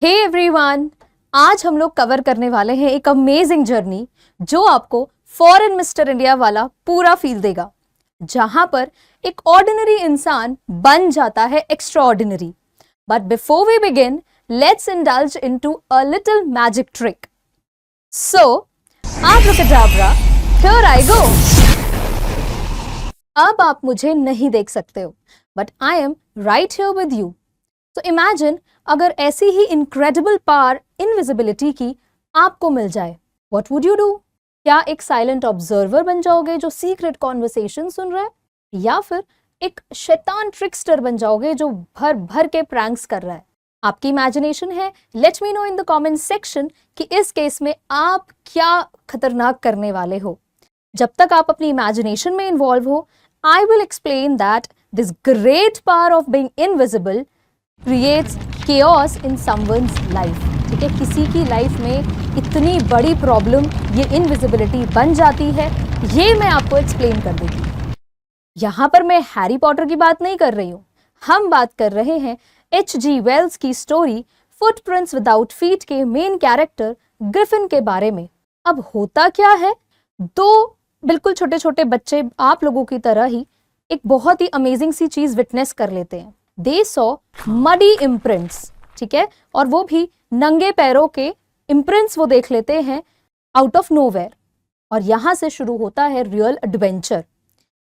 Hey everyone, आज हम लोग कवर करने वाले हैं एक अमेजिंग जर्नी जो आपको फॉरेन मिस्टर इंडिया वाला पूरा फील देगा, जहां पर एक ऑर्डिनरी इंसान बन जाता है extraordinary. But before we begin, let's indulge into a little magic trick. So abracadabra, here I go. अब आप मुझे नहीं देख सकते हो, but I am right here with you. तो इमेजिन अगर ऐसी ही इनक्रेडिबल पावर इनविजिबिलिटी की आपको मिल जाए, व्हाट वुड यू डू? क्या एक साइलेंट ऑब्जर्वर बन जाओगे जो सीक्रेट कॉन्वर्सेशन सुन रहा है, या फिर एक शैतान ट्रिकस्टर बन जाओगे जो भर भर के प्रैंक्स कर रहा है? आपकी इमेजिनेशन है। Let me know in the comment section कि इस केस में आप क्या खतरनाक करने वाले हो। जब तक आप अपनी इमेजिनेशन में इन्वॉल्व हो, I will explain that this great power of being invisible creates chaos in someone's life। ठीक है, किसी की लाइफ में इतनी बड़ी प्रॉब्लम ये इनविजिबिलिटी बन जाती है, ये मैं आपको एक्सप्लेन कर देती। यहां पर मैं हैरी पॉटर की बात नहीं कर रही हूं, हम बात कर रहे हैं H.G. वेल्स की स्टोरी फुटप्रिंट्स विदाउट फीट के मेन कैरेक्टर ग्रिफिन के बारे में। अब होता क्या है, दो बिल्कुल छोटे छोटे बच्चे आप लोगों की तरह ही एक बहुत ही अमेजिंग सी चीज विटनेस कर लेते हैं। दे सॉ मडी इम्प्रिंट्स, ठीक है, और वो भी नंगे पैरों के इम्प्रिंट्स वो देख लेते हैं आउट ऑफ नोवेयर, और यहां से शुरू होता है real adventure.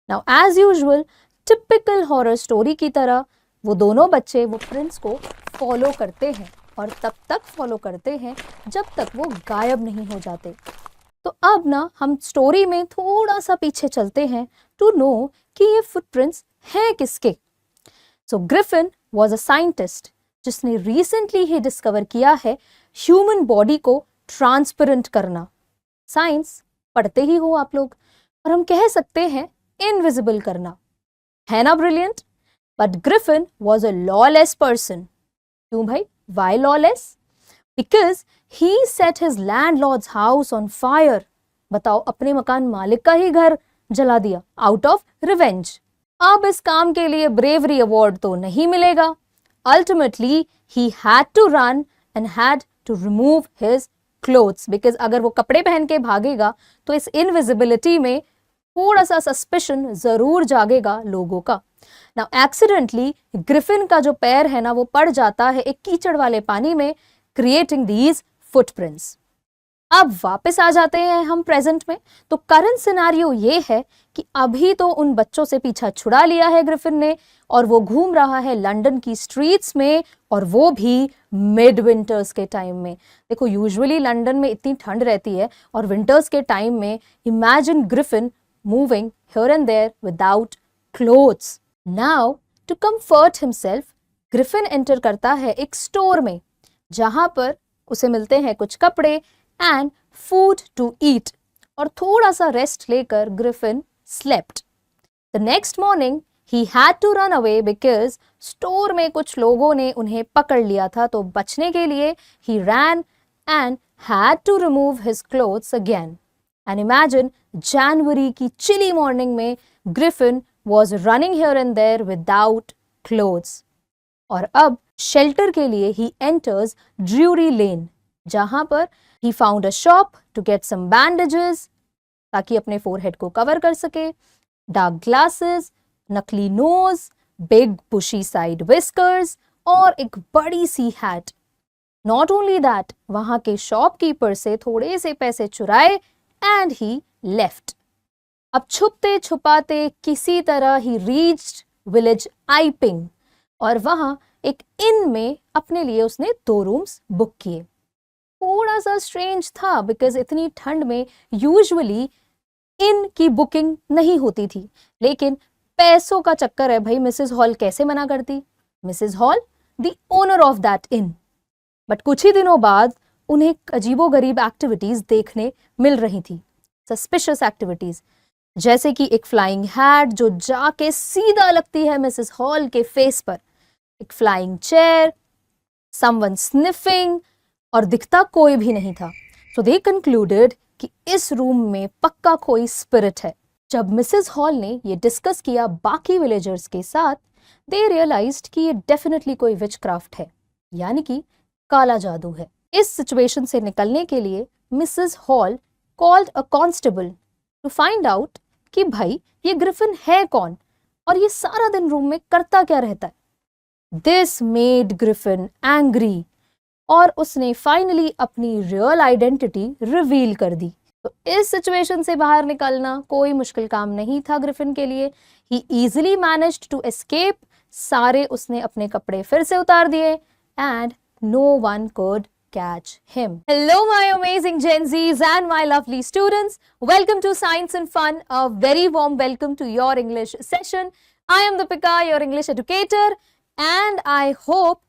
Now as usual, typical horror story की तरह वो दोनों बच्चे वो प्रिंस को फॉलो करते हैं, और तब तक फॉलो करते हैं जब तक वो गायब नहीं हो जाते। तो अब ना हम स्टोरी में थोड़ा सा पीछे चलते हैं टू नो कि ये फुटप्रिंट्स हैं किसके। सो ग्रिफिन वॉज अ साइंटिस्ट जिसने रिसेंटली ही डिस्कवर किया है ह्यूमन बॉडी को ट्रांसपेरेंट करना। साइंस पढ़ते ही हो आप लोग, और हम कह सकते हैं इनविजिबल करना, है ना brilliant? But Griffin was a lawless person. क्यों भाई, why lawless? Because he set his landlord's house on fire. बताओ, अपने मकान मालिक का ही घर जला दिया आउट ऑफ रिवेंज। अब इस काम के लिए ब्रेवरी अवार्ड तो नहीं मिलेगा। Ultimately he had to run and had to remove his clothes, because अगर वो कपड़े पहन के भागेगा तो इस इनविजिबिलिटी में थोड़ा सा सस्पिशन जरूर जागेगा लोगों का। नाउ एक्सीडेंटली ग्रिफिन का जो पैर है ना, वो पड़ जाता है एक कीचड़ वाले पानी में, क्रिएटिंग दीज फुटप्रिंट्स। अब वापस आ जाते हैं हम प्रेजेंट में। तो करंट सिनारियो ये है कि अभी तो उन बच्चों से पीछा छुड़ा लिया है ग्रिफिन ने, और वो घूम रहा है लंदन की स्ट्रीट्स में, और वो भी मिड विंटर्स के टाइम में। देखो, यूजुअली लंदन में इतनी ठंड रहती है, और विंटर्स के टाइम में imagine Griffin moving here and there without clothes. Now to comfort himself, Griffin enter करता है एक स्टोर में, जहां पर उसे मिलते हैं कुछ कपड़े एंड फूड टू ईट, और थोड़ा सा रेस्ट लेकर Griffin slept. The next morning he had to run away because store में कुछ लोगों ने उन्हें पकड़ लिया था। तो बचने के लिए he ran and had to remove his clothes again. And imagine जनवरी की चिली मॉर्निंग में Griffin was running here and there without clothes. और अब शेल्टर के लिए he enters ड्रूरी लेन, जहां पर he found a shop to get some bandages ताकि अपने फोरहेड को कवर कर सके, डार्क ग्लासेस, नकली नोज, बिग बुशी साइड विस्कर्स, और एक बड़ी सी हैट। नॉट ओनली दैट, वहां के शॉपकीपर से थोड़े से पैसे चुराए एंड ही लेफ्ट। अब छुपते छुपाते किसी तरह ही रीच्ड विलेज आइपिंग, और वहां एक इन में अपने लिए उसने 2 रूम्स बुक किए। थोड़ा सा स्ट्रेंज था बिकॉज इतनी ठंड में यूजुअली इन की बुकिंग नहीं होती थी, लेकिन पैसों का चक्कर है भाई, मिसेस हॉल कैसे मना करती? Mrs hall the owner of that in. But कुछ ही दिनों बाद उन्हें अजीबोगरीब एक्टिविटीज देखने मिल रही थी, सस्पिशियस एक्टिविटीज, जैसे कि एक फ्लाइंग हैट जो जाके सीधा लगती है मिसेस हॉल के फेस पर, एक फ्लाइंग चेयर, समवन स्निफिंग, और दिखता कोई भी नहीं था। सो दे कंक्लूडेड कि इस रूम में पक्का कोई स्पिरिट है। जब मिसेस हॉल ने ये डिस्कस किया बाकी विलेजर्स के साथ, दे रियलाइज्ड कि ये डेफिनेटली कोई विच क्राफ्ट है, यानी कि काला जादू है। इस सिचुएशन से निकलने के लिए Mrs Hall called a constable to find out कि भाई ये ग्रिफिन है कौन और ये सारा दिन रूम में करता क्या रहता है। दिस मेड ग्रिफिन एंग्री और उसने फाइनली अपनी रियल आइडेंटिटी रिवील कर दी। तो इस सिचुएशन से बाहर निकलना कोई मुश्किल काम नहीं था ग्रिफिन के लिए। He easily managed to escape. सारे उसने अपने कपड़े फिर से उतार दिए and no one could catch him. Hello my amazing Gen Zs and my lovely students. Welcome to Science and Fun. A very warm welcome to your English session. I am Deepika, your English educator, and I hope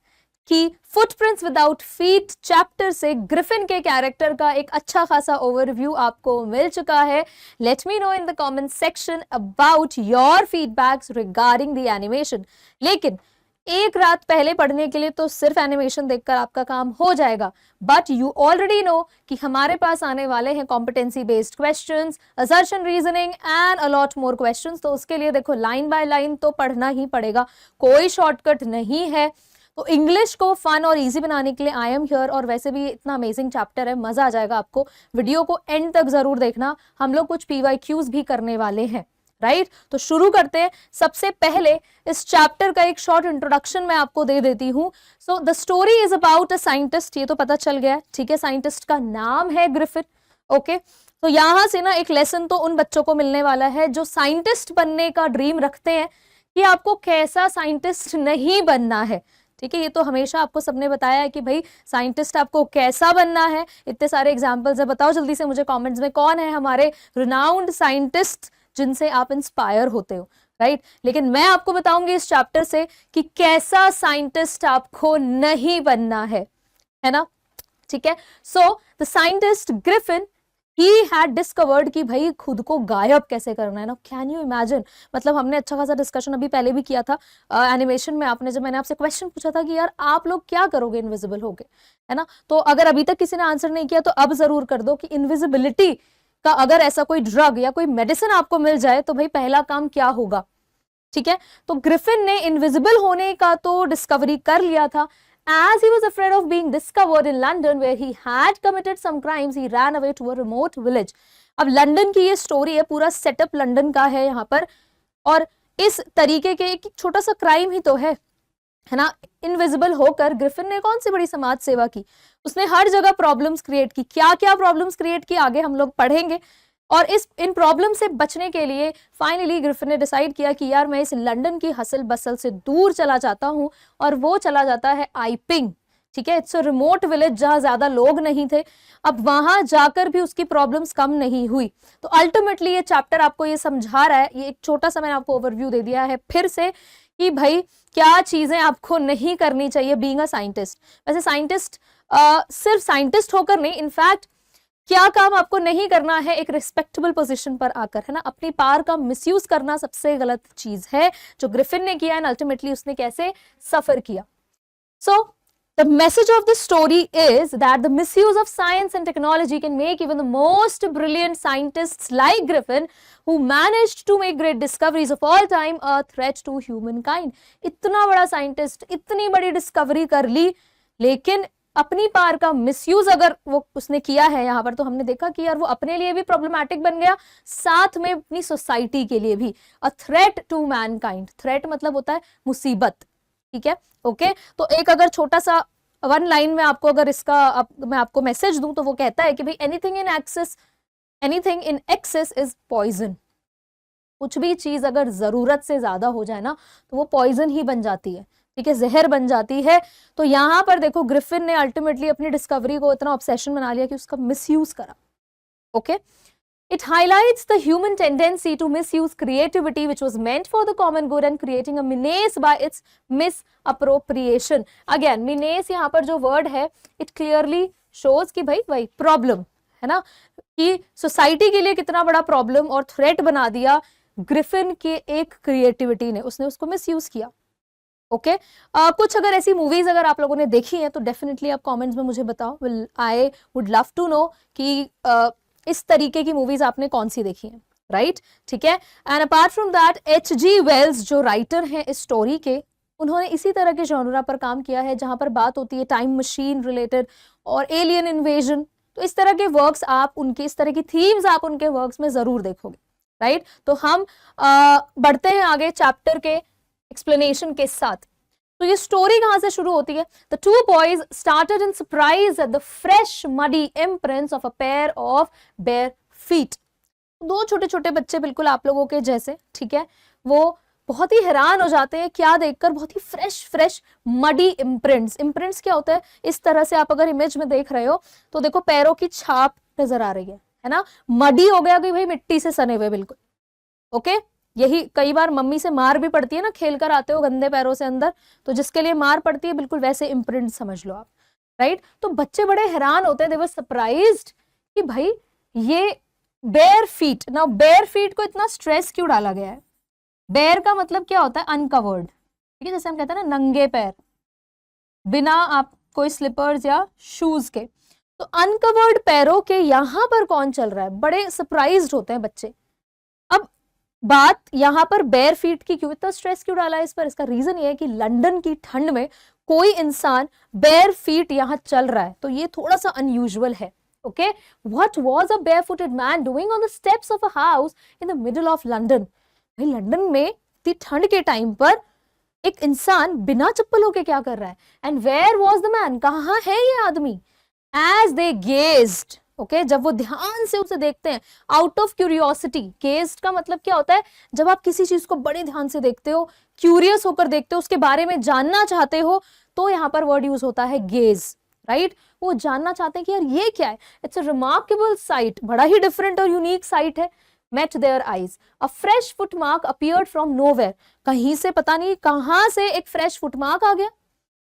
कि Footprints Without Feet chapter से Griffin के character का एक अच्छा खासा overview आपको मिल चुका है. Let me know in the comment section about your feedbacks regarding the animation. लेकिन एक रात पहले पढ़ने के लिए तो सिर्फ एनिमेशन देखकर आपका काम हो जाएगा, बट यू ऑलरेडी नो कि हमारे पास आने वाले हैं competency based questions, assertion reasoning and a lot more questions. तो उसके लिए देखो लाइन बाय लाइन तो पढ़ना ही पड़ेगा, कोई शॉर्टकट नहीं है. तो इंग्लिश को फन और इजी बनाने के लिए आई एम हियर. और वैसे भी इतना अमेजिंग चैप्टर है, मजा आ जाएगा आपको. वीडियो को एंड तक जरूर देखना, हम लोग कुछ PYQs भी करने वाले हैं. राइट तो शुरू करते हैं. सबसे पहले इस चैप्टर का एक शॉर्ट इंट्रोडक्शन मैं आपको दे देती हूँ. So the story is about a scientist. ये तो पता चल गया, ठीक है. साइंटिस्ट का नाम है ग्रिफिन. ओके तो यहां से ना एक लेसन तो उन बच्चों को मिलने वाला है जो साइंटिस्ट बनने का ड्रीम रखते हैं कि आपको कैसा साइंटिस्ट नहीं बनना है. ठीक है, ये तो हमेशा आपको सबने बताया है कि भाई साइंटिस्ट आपको कैसा बनना है. इतने सारे एग्जाम्पल्स है, बताओ जल्दी से मुझे कमेंट्स में कौन है हमारे रिनाउंड साइंटिस्ट जिनसे आप इंस्पायर होते हो. राइट लेकिन मैं आपको बताऊंगी इस चैप्टर से कि कैसा साइंटिस्ट आपको नहीं बनना है ना. ठीक है. So the scientist Griffin he had discovered कि भाई खुद को गायब कैसे करना है ना. Can you imagine. मतलब हमने अच्छा खासा डिस्कशन अभी पहले भी किया था एनिमेशन में. आपने जब मैंने आपसे क्वेश्चन पूछा था कि यार आप लोग क्या करोगे इनविजिबल होके, है ना. तो अगर अभी तक किसी ने आंसर नहीं किया तो अब जरूर कर दो कि इनविजिबिलिटी का अगर ऐसा कोई ड्रग या कोई मेडिसिन आपको मिल जाए तो भाई पहला काम क्या होगा. ठीक है. तो ग्रिफिन ने इनविजिबल होने का तो डिस्कवरी कर लिया था. As he was afraid of being discovered in London where he had committed some crimes, he ran away to a remote village. अब लंदन की ये स्टोरी है, पूरा सेटअप लंदन का है यहाँ पर. और इस तरीके के एक छोटा सा क्राइम ही तो है ना. इनविजिबल होकर ग्रिफिन ने कौन सी बड़ी समाज सेवा की. उसने हर जगह प्रॉब्लम्स क्रिएट की. क्या क्या प्रॉब्लम्स क्रिएट की आगे हम लोग पढ़ेंगे. और इन प्रॉब्लम से बचने के लिए फाइनली ग्रिफिन ने डिसाइड किया कि यार मैं इस लंदन की हसल बसल से दूर चला जाता हूं. और वो चला जाता है आइपिंग. ठीक है, इट्स अ रिमोट विलेज जहां ज्यादा लोग नहीं थे. अब वहां जाकर भी उसकी प्रॉब्लम्स कम नहीं हुई. तो अल्टीमेटली ये चैप्टर आपको ये समझा रहा है, ये एक छोटा सा मैंने आपको ओवरव्यू दे दिया है फिर से कि भाई क्या चीजें आपको नहीं करनी चाहिए बीइंग अ साइंटिस्ट. वैसे साइंटिस्ट सिर्फ साइंटिस्ट होकर नहीं, इनफैक्ट क्या काम आपको नहीं करना है एक रिस्पेक्टेबल पोजीशन पर आकर, है ना. अपनी पावर का मिसयूज करना सबसे गलत चीज है जो ग्रिफिन ने किया एंड अल्टीमेटली उसने कैसे सफर किया. सो the message of this story is that the misuse of science and technology can make even the most brilliant scientists like Griffin, who managed to make great discoveries of all time, a threat to humankind. इतना बड़ा scientist इतनी बड़ी discovery कर ली, लेकिन अपनी power का misuse अगर वो उसने किया है यहाँ पर, तो हमने देखा कि यार वो अपने लिए भी प्रॉब्लमैटिक बन गया, साथ में अपनी सोसाइटी के लिए भी. A threat to mankind. Threat मतलब होता है मुसीबत. ठीक है. ओके तो एक अगर छोटा सा वन लाइन में आपको अगर इसका मैं आपको मैसेज दूं तो वो कहता है कि भाई anything in excess is poison. कुछ भी चीज अगर जरूरत से ज्यादा हो जाए ना तो वो पॉइजन ही बन जाती है. ठीक है, जहर बन जाती है. तो यहां पर देखो ग्रिफिन ने अल्टीमेटली अपनी डिस्कवरी को इतना ऑब्सेशन बना लिया कि उसका मिसयूज करा. Okay It highlights the human tendency to misuse creativity which was meant for the common good and creating a menace by its misappropriation. Again, menace यहाँ पर जो word है, it clearly shows कि भाई problem है ना, कि सोसाइटी के लिए कितना बड़ा प्रॉब्लम और थ्रेट बना दिया ग्रिफिन के एक क्रिएटिविटी ने. उसने उसको मिसयूज किया. ओके कुछ अगर ऐसी मूवीज अगर आप लोगों ने देखी हैं तो डेफिनेटली आप कमेंट्स में मुझे बताओ. I would love to know कि इस तरीके की मूवीज आपने कौन सी देखी है. राइट ठीक है. And apart from that H.G. Wells जो राइटर हैं इस स्टोरी के, उन्होंने इसी तरह के जॉनरा पर काम किया है जहां पर बात होती है टाइम मशीन रिलेटेड और एलियन इन्वेजन। तो इस तरह के वर्क्स आप उनके, इस तरह की थीम्स आप उनके वर्क्स में जरूर देखोगे, राइट। तो हम बढ़ते हैं आगे चैप्टर के एक्सप्लेनेशन के साथ। तो ये स्टोरी कहां से शुरू होती है? The two boys started in surprise at the fresh muddy imprints of a pair of bare feet. दो छोटे छोटे बच्चे बिल्कुल आप लोगों के जैसे, ठीक है, वो बहुत ही हैरान हो जाते हैं क्या देखकर, बहुत ही fresh fresh muddy imprints. Imprints क्या होता है? इस तरह से आप अगर इमेज में देख रहे हो तो देखो पैरों की छाप नजर आ रही है ना। मडी हो गया कि भाई मिट्टी से सने हुए बिल्कुल, ओके। यही कई बार मम्मी से मार भी पड़ती है ना, खेल कर आते हो गंदे पैरों से अंदर, तो जिसके लिए मार पड़ती है बिल्कुल वैसे इम्प्रिंट समझ लो आप, राइट। तो बच्चे बड़े हैरान होते हैं, दे वर सरप्राइज्ड कि भाई ये bare feet. Now bare feet को इतना स्ट्रेस क्यों डाला गया है? बेयर का मतलब क्या होता है? अनकवर्ड, ठीक है, जैसे हम कहते हैं ना नंगे पैर, बिना आप कोई स्लीपर्स या शूज के। तो अनकवर्ड पैरों के यहां पर कौन चल रहा है? बड़े सरप्राइज्ड होते हैं बच्चे। अब बात यहां पर बेयर फीट की क्यों, इतना स्ट्रेस क्यों डाला है इस पर? इसका रीजन ये है कि लंदन की ठंड में कोई इंसान बेयर फीट यहां चल रहा है, तो ये थोड़ा सा अनयूजुअल है, okay. What was a बेयरफुटेड man doing on the steps of a house in the middle of London? भाई लंदन में इतनी ठंड के टाइम पर एक इंसान बिना चप्पलों के क्या कर रहा है? And where was the man, कहां है ये आदमी? एज दे गेज्ड, ओके, जब वो ध्यान से उसे देखते हैं, आउट ऑफ क्यूरियोसिटी। गेज्ड का मतलब क्या होता है? जब आप किसी चीज को बड़े ध्यान से देखते हो, क्यूरियस होकर देखते हो, उसके बारे में जानना चाहते हो, तो यहाँ पर वर्ड यूज होता है गेज, राइट। वो जानना चाहते हैं कि यार ये क्या है, इट्स अ रिमार्केबल साइट, बड़ा ही डिफरेंट और यूनिक साइट है। met their eyes. A fresh footmark appeared from nowhere. कहीं से पता नहीं कहां से एक फ्रेश फुटमार्क आ गया,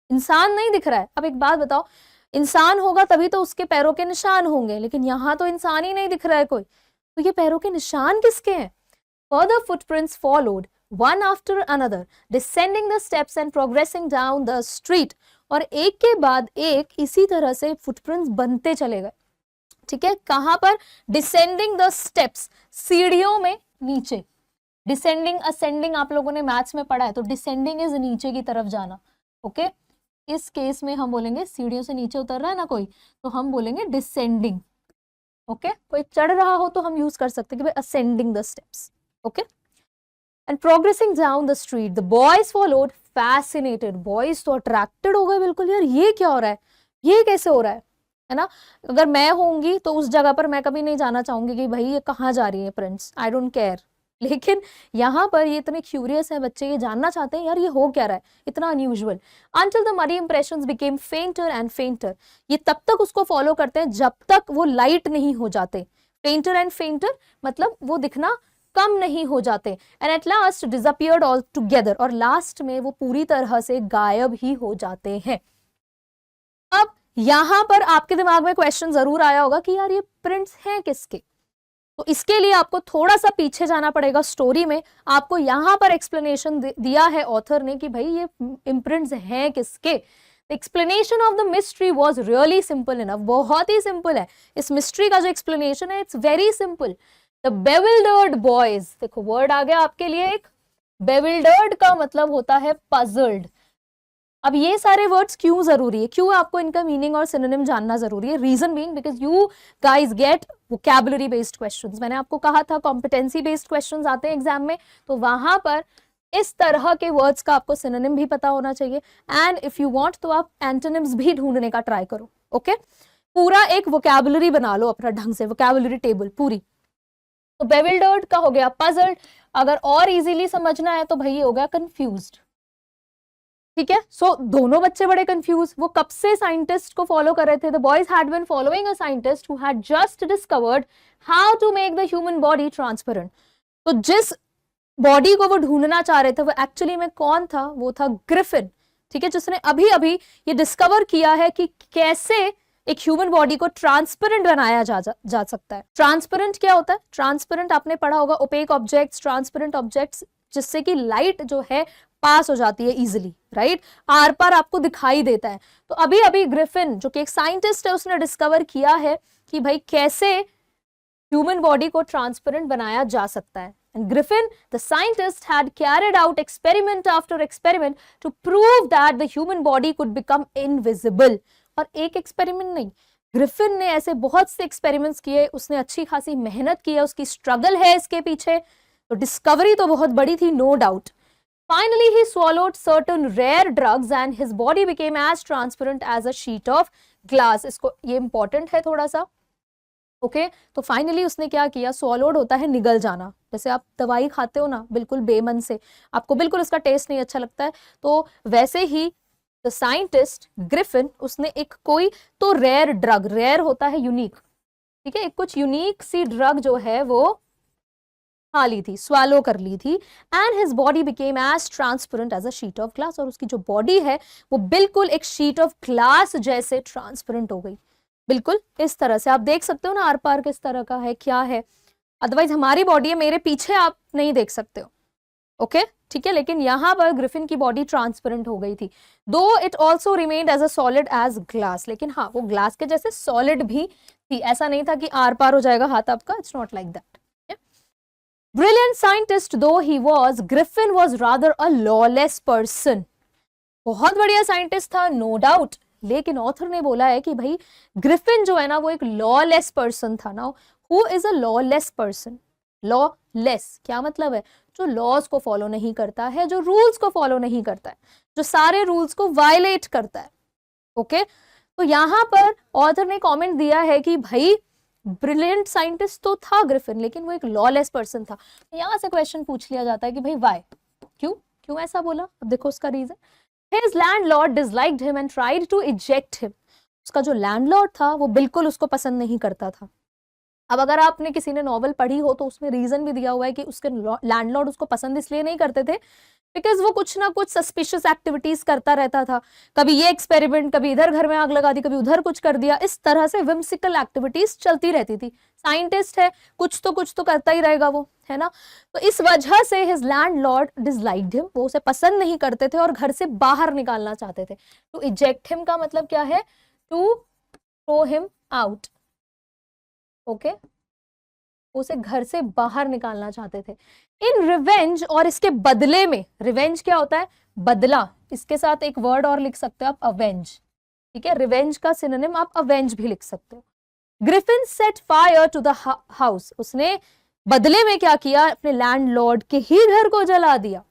इंसान नहीं दिख रहा है। अब एक बात बताओ, इंसान होगा तभी तो उसके पैरों के निशान होंगे, लेकिन यहां तो इंसान ही नहीं दिख रहा है कोई, तो ये पैरों के निशान किसके हैं? Further footprints followed, one after another, descending the steps and progressing down the street. और एक के बाद एक इसी तरह से फुटप्रिंट्स बनते चले गए, ठीक है। कहां पर? डिसेंडिंग द स्टेप्स, सीढ़ियों में नीचे। डिसेंडिंग असेंडिंग आप लोगों ने मैथ्स में पढ़ा है, तो डिसेंडिंग इज नीचे की तरफ जाना, ओके। इस केस में हम बोलेंगे सीढ़ियों से नीचे उतर रहा है ना कोई, तो हम बोलेंगे डिसेंडिंग, ओके। कोई चढ़ रहा हो तो हम यूज कर सकते हैं कि भाई ascending the steps, okay. And progressing down the street, the boys followed fascinated. Boys तो अट्रैक्टेड हो गए बिल्कुल, यार ये क्या हो रहा है, ये कैसे हो रहा है ना। अगर मैं होंगी तो उस जगह पर मैं कभी नहीं जाना चाहूंगी कि भाई ये कहाँ जा रही है प्रिंस, आई डोंट केयर। लेकिन यहाँ पर ये इतने क्यूरियस है बच्चे, ये जानना चाहते हैं यार ये हो क्या रहा है, इतना unusual. Until the muddy impressions became fainter and fainter. ये तब तक उसको फॉलो करते हैं जब तक वो लाइट नहीं हो जाते। Fainter and fainter मतलब वो दिखना कम नहीं हो जाते। And at last disappeared altogether. और लास्ट में वो पूरी तरह से गायब ही हो जाते हैं। अब यहां पर आपके दिमाग में क्वेश्चन जरूर आया होगा कि यार ये प्रिंट्स हैं किसके, तो इसके लिए आपको थोड़ा सा पीछे जाना पड़ेगा स्टोरी में। आपको यहां पर एक्सप्लेनेशन दिया है ऑथर ने कि भाई ये इम्प्रिंट्स हैं किसके। Explanation of the mystery was really simple enough, बहुत ही सिंपल है। इस मिस्ट्री का जो एक्सप्लेनेशन है it's very simple. The bewildered boys, देखो वर्ड आ गया आपके लिए एक, बेविल्डर्ड का मतलब होता है पजल्ड। अब ये सारे वर्ड्स क्यों जरूरी है, क्यों आपको इनका मीनिंग और सिनोनिम जानना जरूरी है? Reason being because you guys get vocabulary based questions. मैंने आपको कहा था कॉम्पिटेंसी बेस्ड क्वेश्चंस आते हैं एग्जाम में, तो वहां पर इस तरह के वर्ड्स का आपको सिनोनिम भी पता होना चाहिए। एंड इफ यू वांट तो आप एंटोनिम्स भी ढूंढने का ट्राई करो, ओके। पूरा एक वोकैबुलरी बना लो अपना ढंग से, वोकैबुलरी टेबल पूरी। तो बेविल्डर्ड का हो गया पजल्ड, अगर और इजीली समझना है तो भाई ये हो गया कंफ्यूज्ड, ठीक है। सो दोनों बच्चे बड़े कंफ्यूज, वो कब से साइंटिस्ट को फॉलो कर रहे थे। The boys had been following a scientist who had just discovered how to make the human body transparent. तो जिस बॉडी को वो ढूंढना चाह रहे थे वो एक्चुअली में कौन था? वो था ग्रिफिन, ठीक है, जिसने अभी अभी ये डिस्कवर किया है कि कैसे एक ह्यूमन बॉडी को ट्रांसपेरेंट बनाया जा सकता है। ट्रांसपेरेंट क्या होता है? ट्रांसपेरेंट आपने पढ़ा होगा, ओपेक ऑब्जेक्ट्स, ट्रांसपेरेंट ऑब्जेक्ट्स, जिससे कि लाइट जो है पास हो जाती है इजिली, राइट, आर पार आपको दिखाई देता है। तो अभी अभी ग्रिफिन जो कि एक साइंटिस्ट है उसने डिस्कवर किया है कि भाई कैसे ह्यूमन बॉडी को ट्रांसपेरेंट बनाया जा सकता है। And Griffin, the scientist, had carried out experiment after experiment to prove that the human body could become invisible. और एक एक्सपेरिमेंट नहीं, ग्रिफिन ने ऐसे बहुत से एक्सपेरिमेंट्स किए, उसने अच्छी खासी मेहनत की है, उसकी स्ट्रगल है इसके पीछे, तो डिस्कवरी तो बहुत बड़ी थी, no doubt. Finally, he swallowed certain rare drugs and his body became as transparent as a sheet of glass. इसको ये इंपॉर्टेंट है थोड़ा सा. ओके तो फाइनली उसने क्या किया, स्वॉलोड होता है निगल जाना, जैसे आप दवाई खाते हो ना बिल्कुल बेमन से, आपको बिल्कुल उसका टेस्ट नहीं अच्छा लगता है, तो वैसे ही द साइंटिस्ट ग्रिफिन, उसने एक कोई तो रेयर ड्रग, रेयर होता है यूनिक, ठीक है, एक कुछ यूनिक सी ड्रग जो है वो खा ली थी, स्वालो कर ली थी. And his body became as transparent as a sheet of glass, और उसकी जो बॉडी है वो बिल्कुल एक शीट ऑफ ग्लास जैसे ट्रांसपेरेंट हो गई, बिल्कुल इस तरह से. आप देख सकते हो ना आर पार किस तरह का है, क्या है, अदरवाइज हमारी बॉडी है, मेरे पीछे आप नहीं देख सकते हो. ओके ठीक है, लेकिन यहां पर ग्रिफिन की बॉडी ट्रांसपेरेंट हो गई थी. Though it also remained as a solid as glass, लेकिन हाँ वो ग्लास के जैसे सॉलिड भी थी, ऐसा नहीं था कि आर पार हो जाएगा हाथ आपका, it's not like that. Brilliant scientist though he was, Griffin was rather a lawless person. बहुत बढ़िया साइंटिस्ट था नो डाउट, लेकिन ऑथर ने बोला है कि भाई ग्रिफिन जो है ना वो एक लॉलेस पर्सन था. ना who is a lawless person, lawless क्या मतलब है, जो लॉज को फॉलो नहीं करता है, जो रूल्स को फॉलो नहीं करता है, जो सारे रूल्स को वायलेट करता है. ओके तो यहां पर ऑथर ने कमेंट दिया है कि भाई ब्रिलियंट साइंटिस्ट तो था ग्रिफिन, लेकिन वो एक लॉलेस पर्सन था. यहां से क्वेश्चन पूछ लिया जाता है कि भाई वाई, क्यों क्यों ऐसा बोला. अब देखो उसका reason, his landlord disliked him and tried to eject him. उसका जो लैंडलॉर्ड था वो बिल्कुल उसको पसंद नहीं करता था. अब अगर आपने किसी ने नॉवल पढ़ी हो तो उसमें रीजन भी दिया हुआ है कि उसके लैंडलॉर्ड उसको पसंद इसलिए नहीं करते थे बिकॉज वो कुछ ना कुछ सस्पिशियस एक्टिविटीज करता रहता था, कभी ये एक्सपेरिमेंट, कभी इधर घर में आग लगा दी, कभी उधर कुछ कर दिया, इस तरह से विम्सिकल एक्टिविटीज चलती रहती थी. साइंटिस्ट है, कुछ तो करता ही रहेगा वो, है ना. तो इस वजह से हिज लैंडलॉर्ड डिसलाइक्ड हिम, वो उसे पसंद नहीं करते थे और घर से बाहर निकालना चाहते थे. टू इजेक्ट हिम का मतलब क्या है, to throw him out. Okay उसे घर से बाहर निकालना चाहते थे. इन रिवेंज, और इसके बदले में, रिवेंज क्या होता है, बदला, इसके साथ एक वर्ड और लिख सकते हो आप, अवेंज. ठीक है, रिवेंज का सिनोनिम आप अवेंज भी लिख सकते हो. Griffin set fire to the house, उसने बदले में क्या किया, अपने लैंडलॉर्ड के ही घर को जला दिया.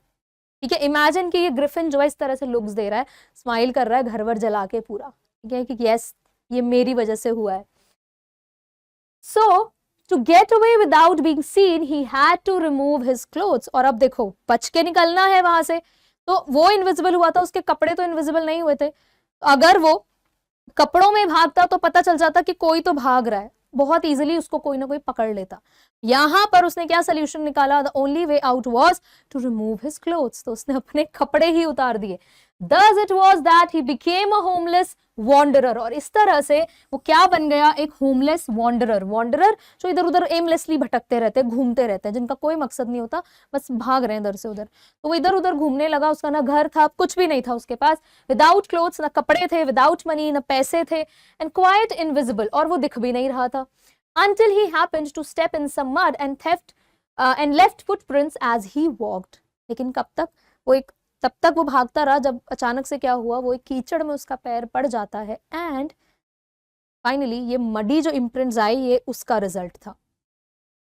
ठीक है, इमेजिन कि ये ग्रिफिन जो है इस तरह से लुक्स दे रहा है, स्माइल कर रहा है, घर वर जला के पूरा, ठीक है कि यस ये मेरी वजह से हुआ है. सो To get away without being seen, he had to remove his clothes. और अब देखो बच के निकलना है वहां से, तो वो इनविजिबल हुआ था, उसके कपड़े तो इनविजिबल नहीं हुए थे. अगर वो कपड़ों में भागता तो पता चल जाता कि कोई तो भाग रहा है, बहुत इजीली उसको कोई ना कोई पकड़ लेता. यहां पर उसने क्या सोल्यूशन निकाला, the only way out was to remove his clothes, तो उसने अपने कपड़े ही उतार दिए. Thus it was that he became a homeless wanderer, और इस तरह से वो क्या बन गया, एक होमलेस वॉन्डरर. वॉन्डरर जो इधर उधर एमलेसली भटकते रहते हैं, घूमते रहते हैं, जिनका कोई मकसद नहीं होता, बस भाग रहे हैं इधर से उधर. तो वो इधर उधर घूमने लगा, उसका ना घर था, कुछ भी नहीं था उसके पास, विदाउट क्लोथ्स, ना कपड़े थे, विदाउट मनी, ना पैसे थे, एंड क्वाइट इनविजिबल, और वो दिख भी नहीं रहा था. Until he happened to step in some mud and left footprints as he walked. लेकिन कब तक वो तब तक वो भागता रहा, जब अचानक से क्या हुआ, वो एक कीचड़ में उसका पैर पड़ जाता है, एंड फाइनली ये मडी जो इम्प्रिंट्स आई ये उसका रिजल्ट था.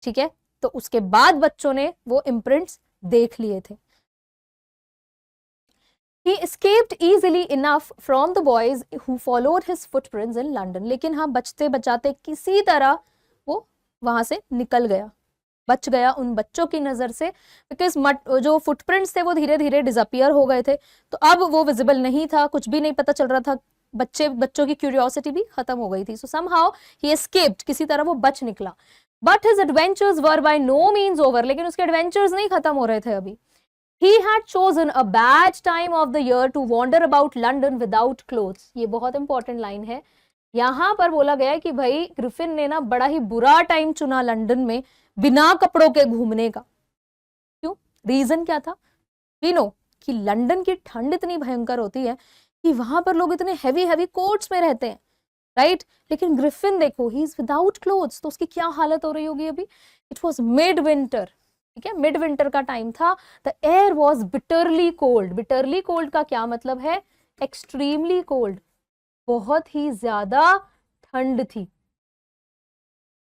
ठीक है, तो उसके बाद बच्चों ने वो इम्प्रिंट्स देख लिए थे. He escaped easily enough from the boys who followed his footprints in London. लेकिन हाँ बचते बचाते किसी तरह वो वहां से निकल गया, बच गया उन बच्चों की नजर से, बिकॉज जो फुटप्रिंट्स थे वो धीरे धीरे डिसअपियर हो गए थे, तो अब वो विजिबल नहीं था, कुछ भी नहीं पता चल रहा था, बच्चों की क्यूरियोसिटी भी खत्म हो गई थी. सो समहाउ ही एस्केप्ड, किसी तरह वो बच निकला. But his adventures were by no means over, लेकिन उसके एडवेंचर्स नहीं खत्म हो रहे थे अभी. He had chosen a bad time of the year to wander about London without clothes. ये बहुत इंपॉर्टेंट लाइन है. यहां पर बोला गया है कि भाई ग्रिफिन ने ना बड़ा ही बुरा टाइम चुना लंदन में बिना कपड़ों के घूमने का. क्यों, रीजन क्या था, वी नो कि लंदन की ठंड इतनी भयंकर होती है कि वहां पर लोग इतने हैवी हैवी कोट्स में रहते हैं, राइट. लेकिन ग्रिफिन देखो, ही इज विदाउट क्लोथ्स, तो उसकी क्या हालत हो रही होगी अभी. इट वॉज मिड विंटर, ठीक है, मिड विंटर का टाइम था। The air was bitterly cold. Bitterly cold का क्या मतलब है? एक्सट्रीमली कोल्ड, बहुत ही ज्यादा ठंड थी।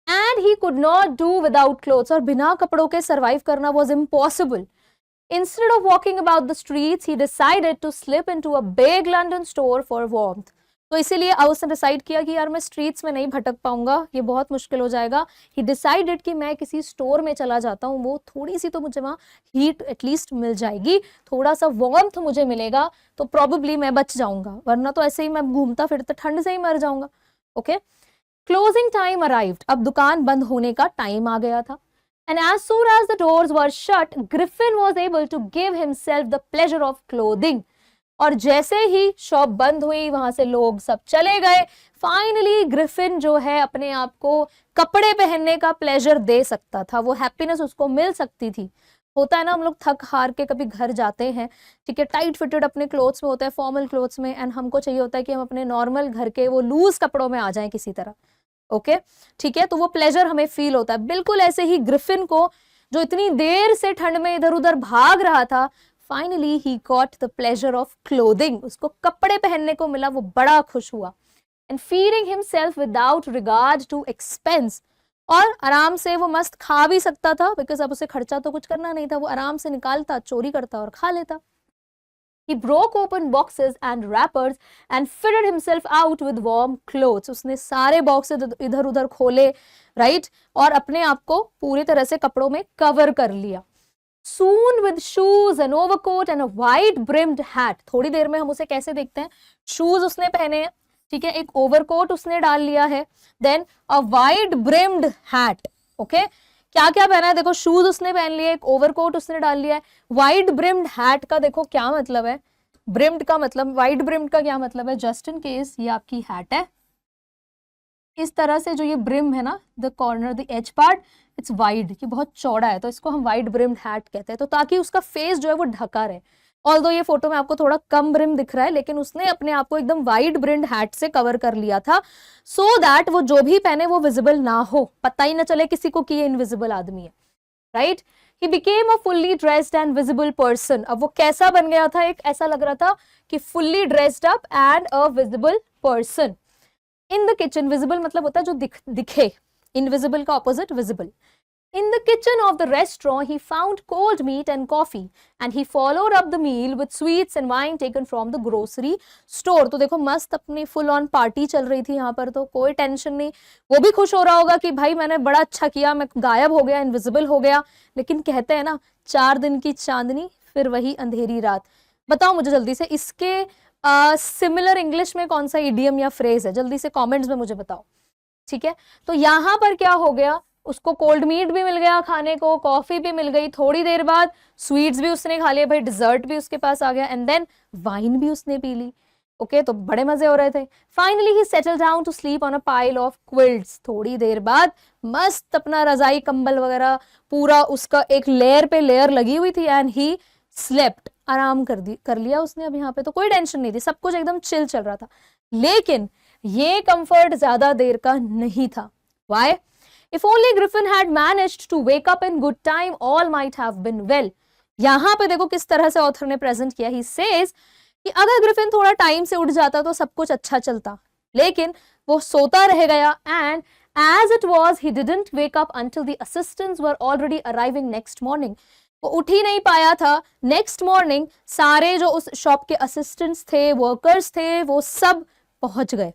And he could not do without clothes, और बिना कपड़ों के सर्वाइव करना was impossible. Instead of walking about the streets, he decided to slip into a big London store for warmth. तो इसीलिए उसने डिसाइड किया कि यार मैं स्ट्रीट्स में नहीं भटक पाऊंगा, ये बहुत मुश्किल हो जाएगा। ही डिसाइडेड कि मैं किसी स्टोर में चला जाता हूँ, वो थोड़ी सी तो मुझे वहाँ हीट एटलीस्ट मिल जाएगी, थोड़ा सा वार्मथ मुझे मिलेगा, तो प्रॉबेबली मैं बच जाऊंगा, वरना तो ऐसे ही मैं घूमता फिरता ठंड से ही मर जाऊंगा। ओके, क्लोजिंग टाइम अराइव्ड, अब दुकान बंद होने का टाइम आ गया था। And as soon as the doors were shut, Griffin was able to give himself the pleasure of clothing. और जैसे ही शॉप बंद हुई, वहां से लोग सब चले गए, फाइनली ग्रिफिन जो है अपने आप को कपड़े पहनने का प्लेजर दे सकता था, वो हैप्पीनेस उसको मिल सकती थी। होता है ना, हम लोग थक हार के कभी घर जाते हैं, ठीक है, टाइट फिटेड अपने क्लोथ्स में होता है, फॉर्मल क्लोथ्स में, एंड हमको चाहिए होता है कि हम अपने नॉर्मल घर के वो लूज कपड़ों में आ जाएं किसी तरह। ओके, ठीक है, तो वो प्लेजर हमें फील होता है। बिल्कुल ऐसे ही ग्रिफिन को, जो इतनी देर से ठंड में इधर उधर भाग रहा था, finally he got the pleasure of clothing, उसको कपड़े पहनने को मिला, वो बड़ा खुश हुआ। And feeding himself without regard to expense, और आराम से वो मस्त खा भी सकता था, बिकॉज अब उसे खर्चा तो कुछ करना नहीं था, वो आराम से निकालता, चोरी करता और खा लेता। He broke open boxes and wrappers and fitted himself out with warm clothes. उसने सारे बॉक्स इधर उधर खोले, राइट, और अपने आप को पूरी तरह से कपड़ों में कवर कर लिया। Soon with shoes, an overcoat and a wide brimmed hat. थोड़ी देर में हम उसे कैसे देखते हैं? शूज उसने पहने, ठीक है, एक ओवरकोट उसने डाल लिया है, then a wide brimmed hat. Okay, क्या क्या पहना है देखो, शूज उसने पहन लिए, एक ओवरकोट उसने डाल लिया है। वाइड ब्रिम्ड हैट का देखो क्या मतलब है, ब्रिम्ड का मतलब, वाइड ब्रिम्ड का क्या मतलब है, जस्ट इन केस ये आपकी हैट है, इस तरह से जो ये ब्रिम है ना, the corner the edge part, it's wide, ये बहुत चौड़ा है, तो इसको हम वाइड ब्रिम्ड हैट कहते हैं, तो ताकि उसका फेस जो है वो ढका रहे। ऑल्दो ये फोटो में आपको थोड़ा कम ब्रिम दिख रहा है, लेकिन उसने अपने आप को एकदम वाइड ब्रिम्ड हैट से कवर कर लिया था, सो दैट वो जो भी पहने वो विजिबल ना हो, पता ही ना चले किसी को कि ये इनविजिबल आदमी है, right. He became a fully dressed and visible person. अब वो कैसा बन गया था, एक ऐसा लग रहा था कि fully dressed up and a visible person. In the kitchen, visible मतलब होता है जो दिखे, invisible का opposite visible. In the kitchen of the restaurant, he found cold meat and coffee, and he followed up the meal with sweets and wine taken from the grocery store. तो देखो मस्त अपनी full on party चल रही थी यहाँ पर, तो कोई टेंशन नहीं, वो भी खुश हो रहा होगा कि भाई मैंने बड़ा अच्छा किया, मैं गायब हो गया, इनविजिबल हो गया। लेकिन कहते हैं ना, 4 दिन की चांदनी फिर वही अंधेरी रात। बताओ मुझे जल्दी से, इसके सिमिलर इंग्लिश में कौन सा इडियम या फ्रेज है, जल्दी से कॉमेंट्स में मुझे बताओ, ठीक है। तो यहाँ पर क्या हो गया, उसको कोल्ड मीट भी मिल गया खाने को, कॉफी भी मिल गई, थोड़ी देर बाद स्वीट्स भी उसने खा लिए, भाई डिजर्ट भी उसके पास आ गया, एंड देन वाइन भी उसने पी ली। ओके, तो बड़े मजे हो रहे थे। Finally he settle down to sleep on a pile of quilts. थोड़ी देर बाद मस्त अपना रजाई कंबल वगैरह पूरा उसका एक लेयर पे लेयर लगी हुई थी, एंड ही स्लेप्ट, आराम कर लिया उसने। अब यहाँ पे तो कोई टेंशन नहीं थी, सब कुछ एकदम चिल चल रहा था। लेकिन ये कंफर्ट ज्यादा देर का नहीं था। Why? If only Griffin had managed to wake up in good time, all might have been well. यहाँ पे देखो किस तरह से ऑथर ने प्रेजेंट किया। He says कि अगर ग्रिफिन थोड़ा टाइम से उठ जाता तो सब कुछ अच्छा चलता, लेकिन वो सोता रह गया, and as it was, he didn't wake up until the assistants were already arriving next morning. वो उठ ही नहीं पाया था। नेक्स्ट मॉर्निंग सारे जो उस शॉप के असिस्टेंट्स थे, वर्कर्स थे, वो सब पहुंच गए।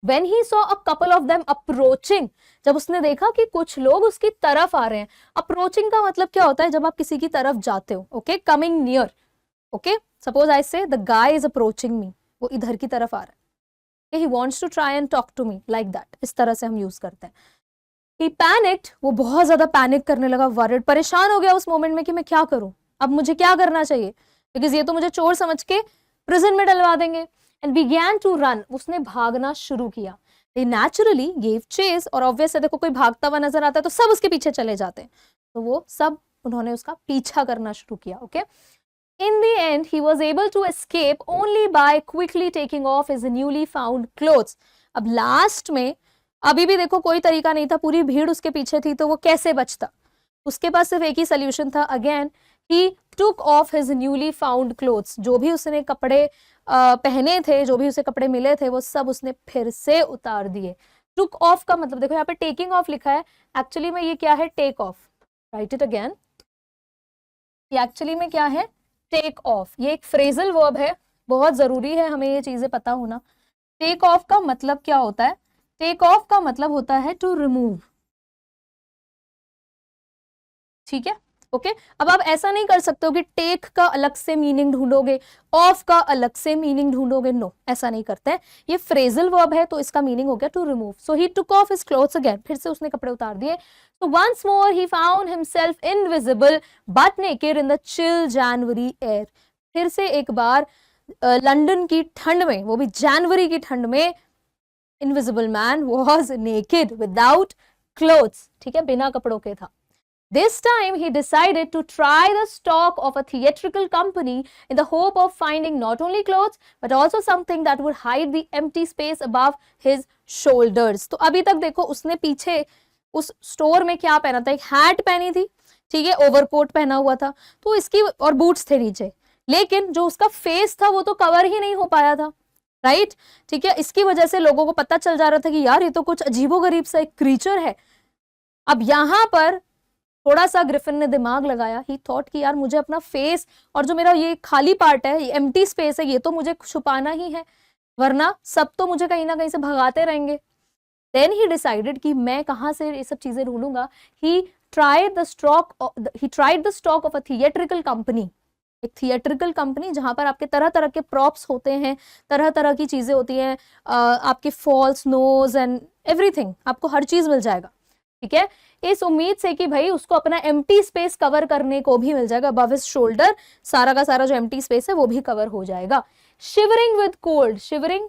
When he saw a couple of them approaching, जब उसने देखा कि कुछ लोग उसकी तरफ आ रहे हैं। अप्रोचिंग का मतलब क्या होता है, जब आप किसी की तरफ जाते हो, okay, coming near. Okay, suppose I say the guy is approaching me, वो इधर की तरफ आ रहा है, he wants to try and talk to me like that, इस तरह से हम यूज करते हैं। He panicked, वो बहुत ज्यादा पैनिक करने लगा, worried, परेशान हो गया उस मोमेंट में कि मैं क्या करूं, अब मुझे क्या करना चाहिए, बिकॉज ये तो मुझे चोर समझ के प्रिजन में डलवा देंगे। And began to run, उसने भागना शुरू किया। They naturally gave chase, और ऑब्वियस है देखो कोई भागता हुआ नजर आता है तो सब उसके पीछे चले जाते हैं, तो वो सब उन्होंने उसका पीछा करना शुरू किया। Okay, In the end, he was able to escape only by quickly taking off his newly found clothes. अब लास्ट में अभी भी देखो कोई तरीका नहीं था, पूरी भीड़ उसके पीछे थी, तो वो कैसे बचता, उसके पास सिर्फ एक ही सोल्यूशन था, अगेन ही took off his newly found clothes, जो भी उसने कपड़े पहने थे, जो भी उसे कपड़े मिले थे, वो सब उसने फिर से उतार दिए। टुक ऑफ का मतलब देखो यहाँ पे टेकिंग ऑफ लिखा है, एक्चुअली में ये क्या है, take off. Write it again, ये एक्चुअली में क्या है, टेक ऑफ। ये एक फ्रेजल वर्ब है, बहुत जरूरी है हमें ये चीजें पता होना। टेक ऑफ का मतलब क्या होता है, टेक ऑफ का मतलब होता है टू रिमूव। ठीक है, ओके। अब आप ऐसा नहीं कर सकते हो कि टेक का अलग से मीनिंग ढूंढोगे, ऑफ का अलग से मीनिंग ढूंढोगे, नो, ऐसा नहीं करते हैं। ये फ्रेजल वर्ब है, तो इसका मीनिंग हो गया to remove. So he took off his clothes again, फिर से उसने कपड़े उतार दिए। So once more he found himself invisible but naked in the chill January air. फिर से एक बार लंदन की ठंड में, वो भी जनवरी की ठंड में, invisible man was naked without clothes, ठीक है, बिना कपड़ों के था। This time he decided to try the stock of a theatrical company in the hope of finding not only clothes but also something that would hide the empty space above his shoulders. तो अभी तक देखो उसने पीछे उस store में क्या पहना था, एक हैट पहनी थी, ठीक है, ओवरकोट पहना हुआ था, तो इसकी और बूट्स थे नीचे, लेकिन जो उसका फेस था वो तो कवर ही नहीं हो पाया था। राइट, ठीक है, इसकी वजह से लोगों को पता चल जा रहा था कि यार ये तो कुछ अजीबोगरीब सा एक क्रीचर है। अब यहां पर थोड़ा सा ग्रिफिन ने दिमाग लगाया, ही थॉट कि यार मुझे अपना फेस और जो मेरा ये खाली पार्ट है, ये एम्प्टी स्पेस है, ये तो मुझे छुपाना ही है, वरना सब तो मुझे कहीं ना कहीं से भगाते रहेंगे। देन ही डिसाइडेड कि मैं कहाँ से ये सब चीजें ढूंढूंगा। He tried the stock of a theatrical company, एक थिएट्रिकल कंपनी जहां पर आपके तरह तरह के प्रॉप्स होते हैं, तरह तरह की चीजें होती हैं, आपके फॉल्स नोज एंड एवरीथिंग, आपको हर चीज मिल जाएगा। ठीक है, इस उम्मीद से कि भाई उसको अपना एम्प्टी स्पेस कवर करने को भी मिल जाएगा, अबव हिज शोल्डर सारा का सारा जो एम्प्टी स्पेस है वो भी कवर हो जाएगा। शिवरिंग विद कोल्ड, शिवरिंग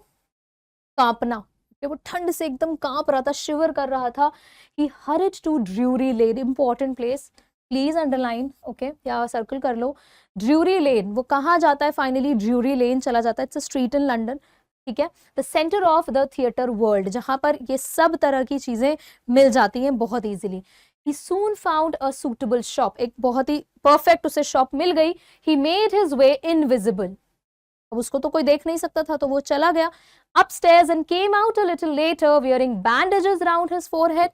कांपना, वो ठंड से एकदम कांप रहा था, शिवर कर रहा था। He hurried to Drury Lane, important place, please underline, okay, या सर्कल कर लो। ड्रूरी लेन, वो कहाँ जाता है फाइनली, ड्रूरी लेन चला जाता है, it's a street in London, ठीक है, the centre of the theatre world, जहां पर ये सब तरह की चीजें मिल जाती हैं बहुत easily. He soon found a suitable shop, एक बहुत ही परफेक्ट उसे शॉप मिल गई। He made his way invisible, अब उसको तो कोई देख नहीं सकता था, तो वो चला गया upstairs and came out a little letter wearing bandages around his forehead.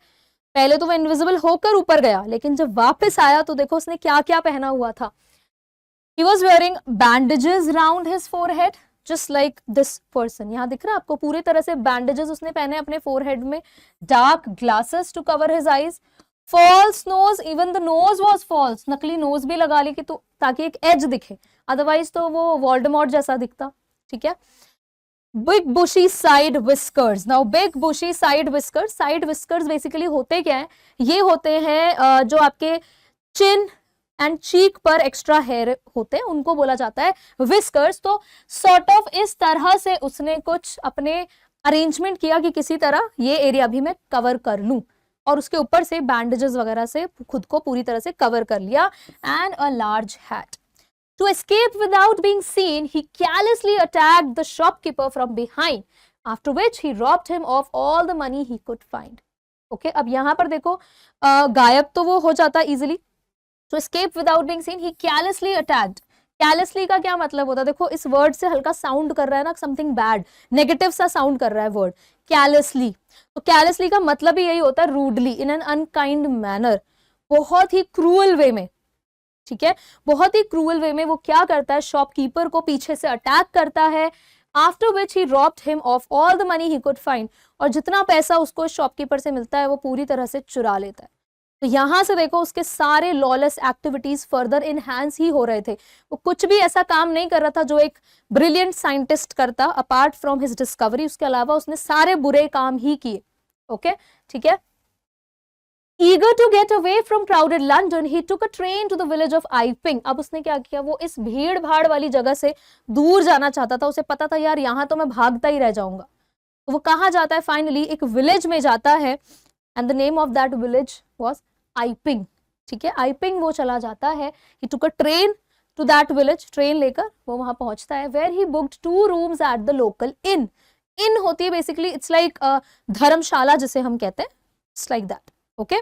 पहले तो वो इनविजिबल होकर ऊपर गया, लेकिन जब वापस आया तो देखो उसने क्या क्या पहना हुआ था। He was wearing bandages around his forehead, just like this person, यहां दिख रहा है आपको, पूरी तरह से बैंडेजेस उसने पहने अपने फोरहेड में, dark glasses to cover his eyes, false nose, even the nose was false, नकली नोज भी लगा ली कि तो ताकि एक एज दिखे, अदरवाइज तो वो वोल्डेमॉर्ट जैसा दिखता। ठीक है, बिग बुशी साइड विस्कर्स, नाउ बिग बुशी साइड विस्कर्स बेसिकली होते क्या है, ये होते हैं जो आपके चिन एंड चीक पर एक्स्ट्रा हेयर होते हैं, उनको बोला जाता है विस्कर्स। तो सॉर्ट ऑफ इस तरह से उसने कुछ अपने अरेंजमेंट किया कि किसी तरह ये एरिया भी मैं कवर कर लूं, और उसके ऊपर से बैंडेजेस वगैरह से खुद को पूरी तरह से कवर कर लिया। And a large hat, to escape without being seen he carelessly attacked the shopkeeper from behind, after which he robbed him of all the money he could find. Okay, अब यहां पर देखो गायब तो वो हो जाता इजिली, तो escape without being seen, he carelessly attacked. carelessly का क्या मतलब होता है, देखो इस वर्ड से हल्का साउंड कर रहा है ना, समथिंग बैड, नेगेटिव सा साउंड कर रहा है वर्ड carelessly, तो carelessly का मतलब ही यही होता है rudely, in an unkind manner, बहुत ही क्रूअल वे में। ठीक है, बहुत ही क्रूअल वे में वो क्या करता है, शॉपकीपर को पीछे से अटैक करता है। After which he robbed him of all the money he could find, और जितना पैसा उसको शॉपकीपर से मिलता है वो पूरी तरह से चुरा लेता है। तो यहां से देखो उसके सारे लॉलेस एक्टिविटीज फर्दर इनहैंस ही हो रहे थे, वो कुछ भी ऐसा काम नहीं कर रहा था जो एक ब्रिलियंट साइंटिस्ट करता, अपार्ट फ्रॉम हिज डिस्कवरी, उसके अलावा उसने सारे बुरे काम ही किए। ओके, ठीक है, Eager to get away from crowded London, he took a train to the village of Iping. अब उसने क्या किया, वो इस भीड़ भाड़ वाली जगह से दूर जाना चाहता था, उसे पता था यार यहाँ तो मैं भागता ही रह जाऊंगा, तो वो कहाँ जाता है, फाइनली एक विलेज में जाता है, and the name of that village was Iping. ठीक है, आइपिंग वो चला जाता है, he took a train to that village, train लेकर वो वहां पहुंचता है, where he booked 2 rooms at the local inn. इन होती है बेसिकली, इट्स लाइक धर्मशाला जिसे हम कहते हैं, इट्स लाइक दैट। ओके,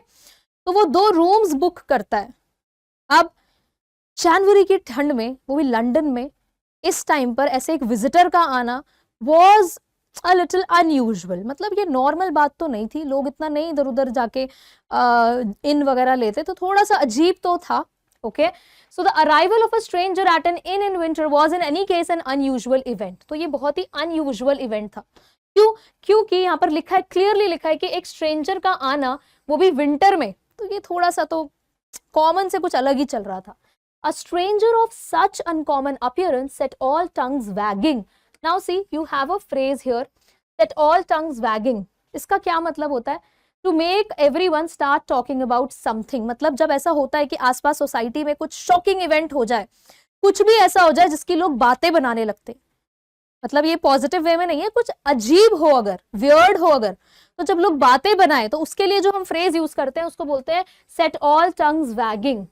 तो वो 2 रूम्स बुक करता है। अब जनवरी की ठंड में, वो भी लंदन में, इस टाइम पर ऐसे एक विजिटर का आना वॉज अ लिटिल अनयूजुअल। मतलब ये नॉर्मल बात तो नहीं थी, लोग इतना नहीं इधर उधर जाके इन वगैरह लेते, तो थोड़ा सा अजीब तो था। Okay, so the arrival of a stranger at an inn in winter was in any case an unusual event. तो ये बहुत ही अनयूजुअल इवेंट था। क्यों? क्योंकि यहाँ पर लिखा है, क्लियरली लिखा है कि एक स्ट्रेंजर का आना, वो भी विंटर में, तो ये थोड़ा सा तो कॉमन से कुछ अलग ही चल रहा था। A stranger of such uncommon appearance set all tongues wagging. Now see, you have a phrase here, set all tongues wagging. इसका क्या मतलब होता है? To make everyone start talking about something. मतलब जब ऐसा होता है कि आसपास सोसाइटी में कुछ शॉकिंग इवेंट हो जाए, कुछ भी ऐसा हो जाए जिसकी लोग बातें बनाने लगते, मतलब ये पॉजिटिव वे में नहीं है, कुछ अजीब हो अगर, वियर्ड हो अगर, तो जब लोग बातें बनाए तो उसके लिए जो हम फ्रेज यूज करते हैं उसको बोलते हैं set all tongues waging.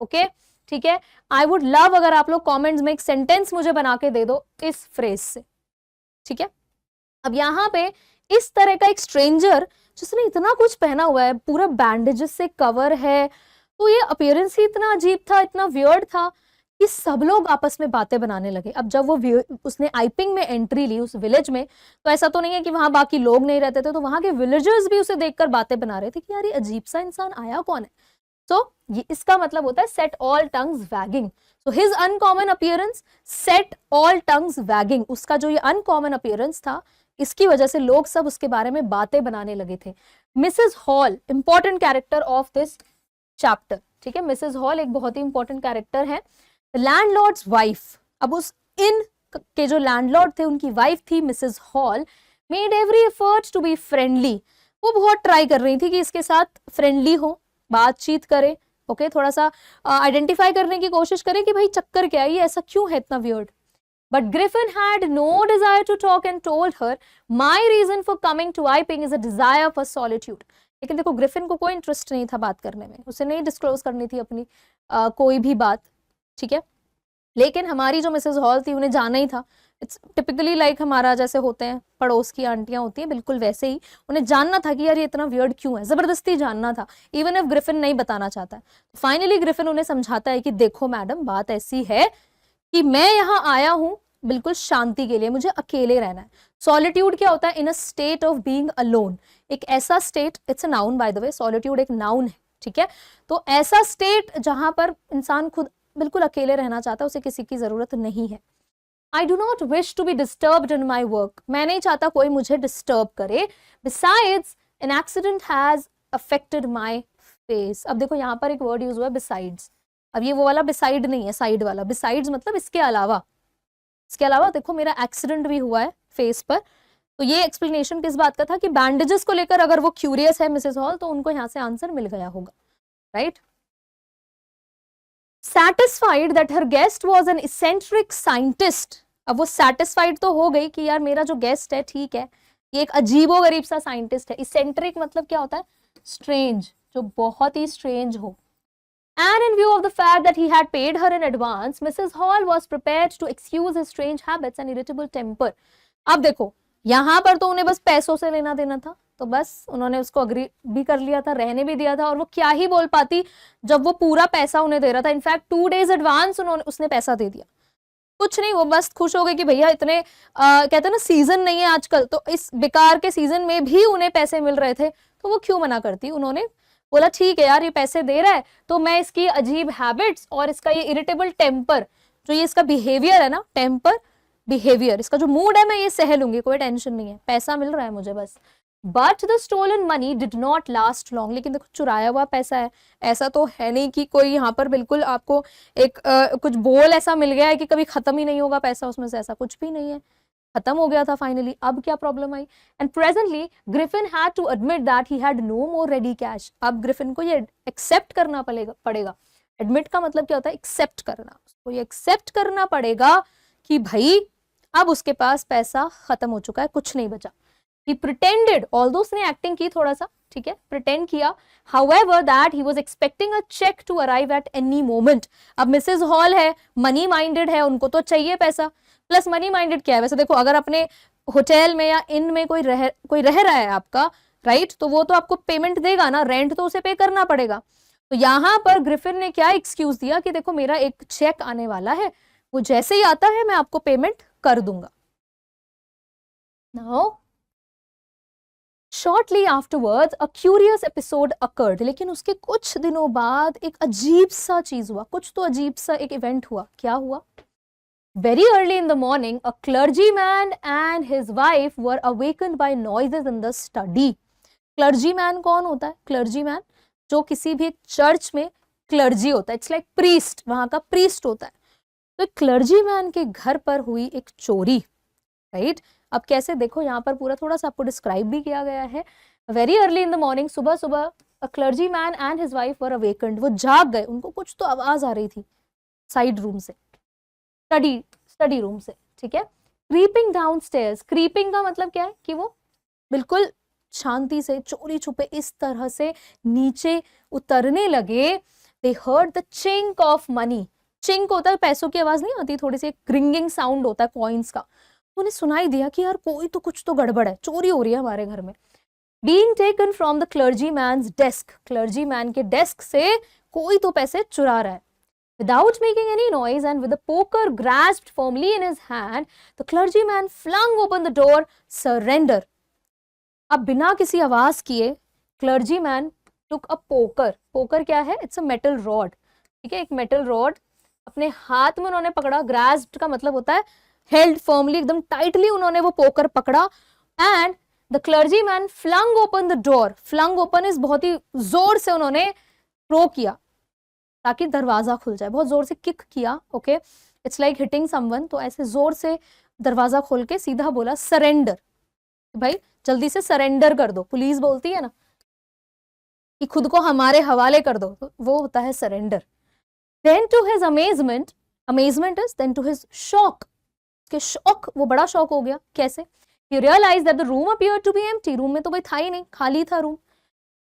Okay, ठीक है। आई वुड लव अगर आप लोग कमेंट्स में एक सेंटेंस मुझे बना के दे दो इस फ्रेज से, ठीक है। अब यहाँ पे इस तरह का एक स्ट्रेंजर जिसने इतना कुछ पहना हुआ है, पूरा बैंडेजेस से कवर है, तो ये अपीयरेंस ही इतना अजीब था, इतना वियर्ड था कि सब लोग आपस में बातें बनाने लगे। अब जब वो उसने आइपिंग में एंट्री ली उस विलेज में, तो ऐसा तो नहीं है कि वहां बाकी लोग नहीं रहते थे, तो वहां के विलेजर्स भी उसे देखकर बातें बना रहे थे कि यार ये अजीब सा इंसान आया कौन है। तो ये इसका मतलब होता है set all tongues waging. So his uncommon appearance set all tongues waging. उसका जो ये अनकॉमन अपीयरेंस था, इसकी वजह से लोग सब उसके बारे में बातें बनाने लगे थे। Mrs hall, important character of this chapter, ठीक है। मिसेस हॉल एक बहुत ही इंपॉर्टेंट कैरेक्टर है। लैंडलॉर्ड्स वाइफ, अब उस इन के जो लैंडलॉर्ड थे उनकी वाइफ थी Mrs Hall, made every effort to be friendly. वो बहुत ट्राई कर रही थी कि इसके साथ फ्रेंडली हो, बातचीत करे, ओके, थोड़ा सा आइडेंटिफाई करने की कोशिश करे कि भाई चक्कर क्या है, ये ऐसा क्यों है इतना weird. But Griffin had no desire to talk and told her my reason for coming to Iping is a desire for solitude. लेकिन देखो ग्रिफिन को कोई इंटरेस्ट नहीं था बात करने में, उसे नहीं डिस्क्लोज करनी थी अपनी कोई भी बात, ठीक है। लेकिन हमारी जो मिसेस हॉल थी उन्हें जाना ही था। इट्स टिपिकली लाइक हमारा जैसे होते हैं पड़ोस की आंटियां होती हैं, बिल्कुल वैसे ही उन्हें जानना था कि यार ये इतना वियर्ड क्यों है, जबरदस्ती जानना था, इवन इफ ग्रिफिन नहीं बताना चाहता है। फाइनली ग्रिफिन उन्हें समझाता है कि देखो मैडम, बात ऐसी है कि मैं यहाँ आया हूँ बिल्कुल शांति के लिए, मुझे अकेले रहना है। सॉलिट्यूड क्या होता है? In a state of being alone. एक ऐसा state, it's a noun by the way, solitude एक नाउन है, ठीक है। तो ऐसा स्टेट जहां पर इंसान खुद बिल्कुल अकेले रहना चाहता है, उसे किसी की जरूरत नहीं है। I do not wish to be disturbed in my work. मैं नहीं चाहता कोई मुझे डिस्टर्ब करे। Besides, an accident has affected my face. अब देखो यहाँ पर एक वर्ड यूज हुआ है besides. अब ये वो वाला beside नहीं है, साइड वाला। besides मतलब इसके अलावा। इसके अलावा देखो मेरा एक्सीडेंट भी हुआ है फेस पर। तो ये एक्सप्लेनेशन किस बात का था कि बैंडेजेस को लेकर अगर वो क्यूरियस है मिसेस हॉल, तो उनको यहाँ से आंसर मिल गया होगा, right. Satisfied that her guest was an eccentric scientist. अब वो satisfied तो हो गई कि यार मेरा जो गेस्ट है, ठीक है, ये एक अजीबो गरीब सा साइंटिस्ट है। इसेंट्रिक मतलब क्या होता है? स्ट्रेंज, जो बहुत ही स्ट्रेंज हो। And in view of the fact that he had paid her in advance, Mrs. Hall was prepared to excuse his strange habits and irritable temper. अब देखो यहाँ पर तो उन्हें बस पैसों से लेना देना था, तो बस उन्होंने उसको अग्री भी कर लिया था, रहने भी दिया था। और वो क्या ही बोल पाती जब वो पूरा पैसा उन्हें दे रहा था। इनफैक्ट 2 days एडवांस उसने पैसा दे दिया। कुछ नहीं, वो बस खुश हो गए कि भैया इतने कहते हैं ना सीजन नहीं है आजकल, तो इस बेकार के सीजन में भी उन्हें पैसे मिल रहे थे, तो वो क्यों मना करती। उन्होंने बोला ठीक है यार, ये पैसे दे रहा है तो मैं इसकी अजीब हैबिट्स और इसका ये इरिटेबल टेम्पर, जो ये इसका बिहेवियर है ना, टेम्पर बिहेवियर, इसका जो मूड है, मैं ये सह लूंगी, कोई टेंशन नहीं है, पैसा मिल रहा है मुझे बस। But the stolen money did not last long. लेकिन देखो चुराया हुआ पैसा है, ऐसा तो है नहीं कि कोई यहाँ पर बिल्कुल आपको एक कुछ बोल ऐसा मिल गया है कि कभी खत्म ही नहीं होगा पैसा उसमें से, ऐसा कुछ भी नहीं है, खत्म हो गया था फाइनली। अब क्या प्रॉब्लम आई? And presently Griffin had to admit that he had no more ready cash. अब ग्रिफिन को ये एक्सेप्ट करना पड़ेगा। एडमिट का मतलब क्या होता है? एक्सेप्ट करना। उसको ये एक्सेप्ट करना पड़ेगा कि भाई अब उसके पास पैसा खत्म हो चुका है, कुछ नहीं बचा। He pretended, although उसने एक्टिंग की थोड़ा सा, ठीक है, प्रिटेंड किया, however that he was expecting a check to arrive at any moment. अब मिसेस हॉल है, मनी माइंडेड है, उनको तो चाहिए पैसा। प्लस मनी माइंडेड क्या है वैसे? देखो अगर अपने होटल में या इन में कोई रह रहा है, आपका राइट, तो वो तो आपको पेमेंट देगा ना, रेंट तो उसे पे करना पड़ेगा। तो यहां पर ग्रिफिन ने क्या एक्सक्यूज दिया कि देखो मेरा एक चेक आने वाला है, वो जैसे ही आता है मैं आपको पेमेंट कर दूंगा। Now shortly afterwards a curious episode occurred, लेकिन उसके कुछ दिनों बाद एक अजीब सा चीज हुआ, कुछ तो अजीब सा एक इवेंट हुआ। क्या हुआ? Very early in the morning, a clergyman and his wife were awakened by noises in the study. Clergyman कौन होता है? Clergyman जो किसी भी चर्च में क्लर्जी होता है, इट्स लाइक प्रीस्ट, वहां का प्रीस्ट होता है। तो क्लर्जीमैन के घर पर हुई एक चोरी, राइट? अब कैसे, देखो यहाँ पर पूरा थोड़ा सा आपको डिस्क्राइब भी किया गया है। Very early in the morning, सुबह सुबह, a clergyman and his wife were awakened, वो जाग गए, उनको कुछ तो आवाज आ रही थी साइड रूम से, स्टडी रूम से, ठीक है। क्रीपिंग डाउन स्टेयर्स, क्रीपिंग का मतलब क्या है कि वो बिल्कुल शांति से चोरी छुपे इस तरह से नीचे उतरने लगे। दे heard the chink of money, chink होता है पैसों की आवाज नहीं आती, थोड़ी सी ग्रिंगिंग साउंड होता है कॉइन्स का, उन्हें सुनाई दिया कि यार कोई तो कुछ तो गड़बड़ है, चोरी हो रही है हमारे घर में। Being taken from the clergyman's desk, clergyman के डेस्क से कोई तो पैसे चुरा रहा है। Without making any noise and with the poker grasped firmly in his hand, the clergyman flung open the door, surrender. अब बिना किसी आवाज किए clergyman took a poker. poker क्या है? It's a metal rod. ठीक है, एक metal rod अपने हाथ में उन्होंने पकड़ा। grasped का मतलब होता है held firmly, एकदम tightly उन्होंने वो poker पकड़ा। and the clergyman flung open the door. flung open is बहुत ही जोर से उन्होंने throw किया ताकि दरवाजा खुल जाए, बहुत जोर से किक किया। Okay, it's like hitting someone, तो ऐसे जोर से दरवाजा खोल के सीधा बोला सरेंडर, भाई जल्दी से सरेंडर कर दो। पुलिस बोलती है ना कि खुद को हमारे हवाले कर दो, तो वो होता है surrender. Then to his amazement, amazement is then to his shock, के शॉक, वो बड़ा शॉक हो गया। कैसे? He realise that the room appeared to be empty, room में तो कोई था ही नहीं, खाली था room.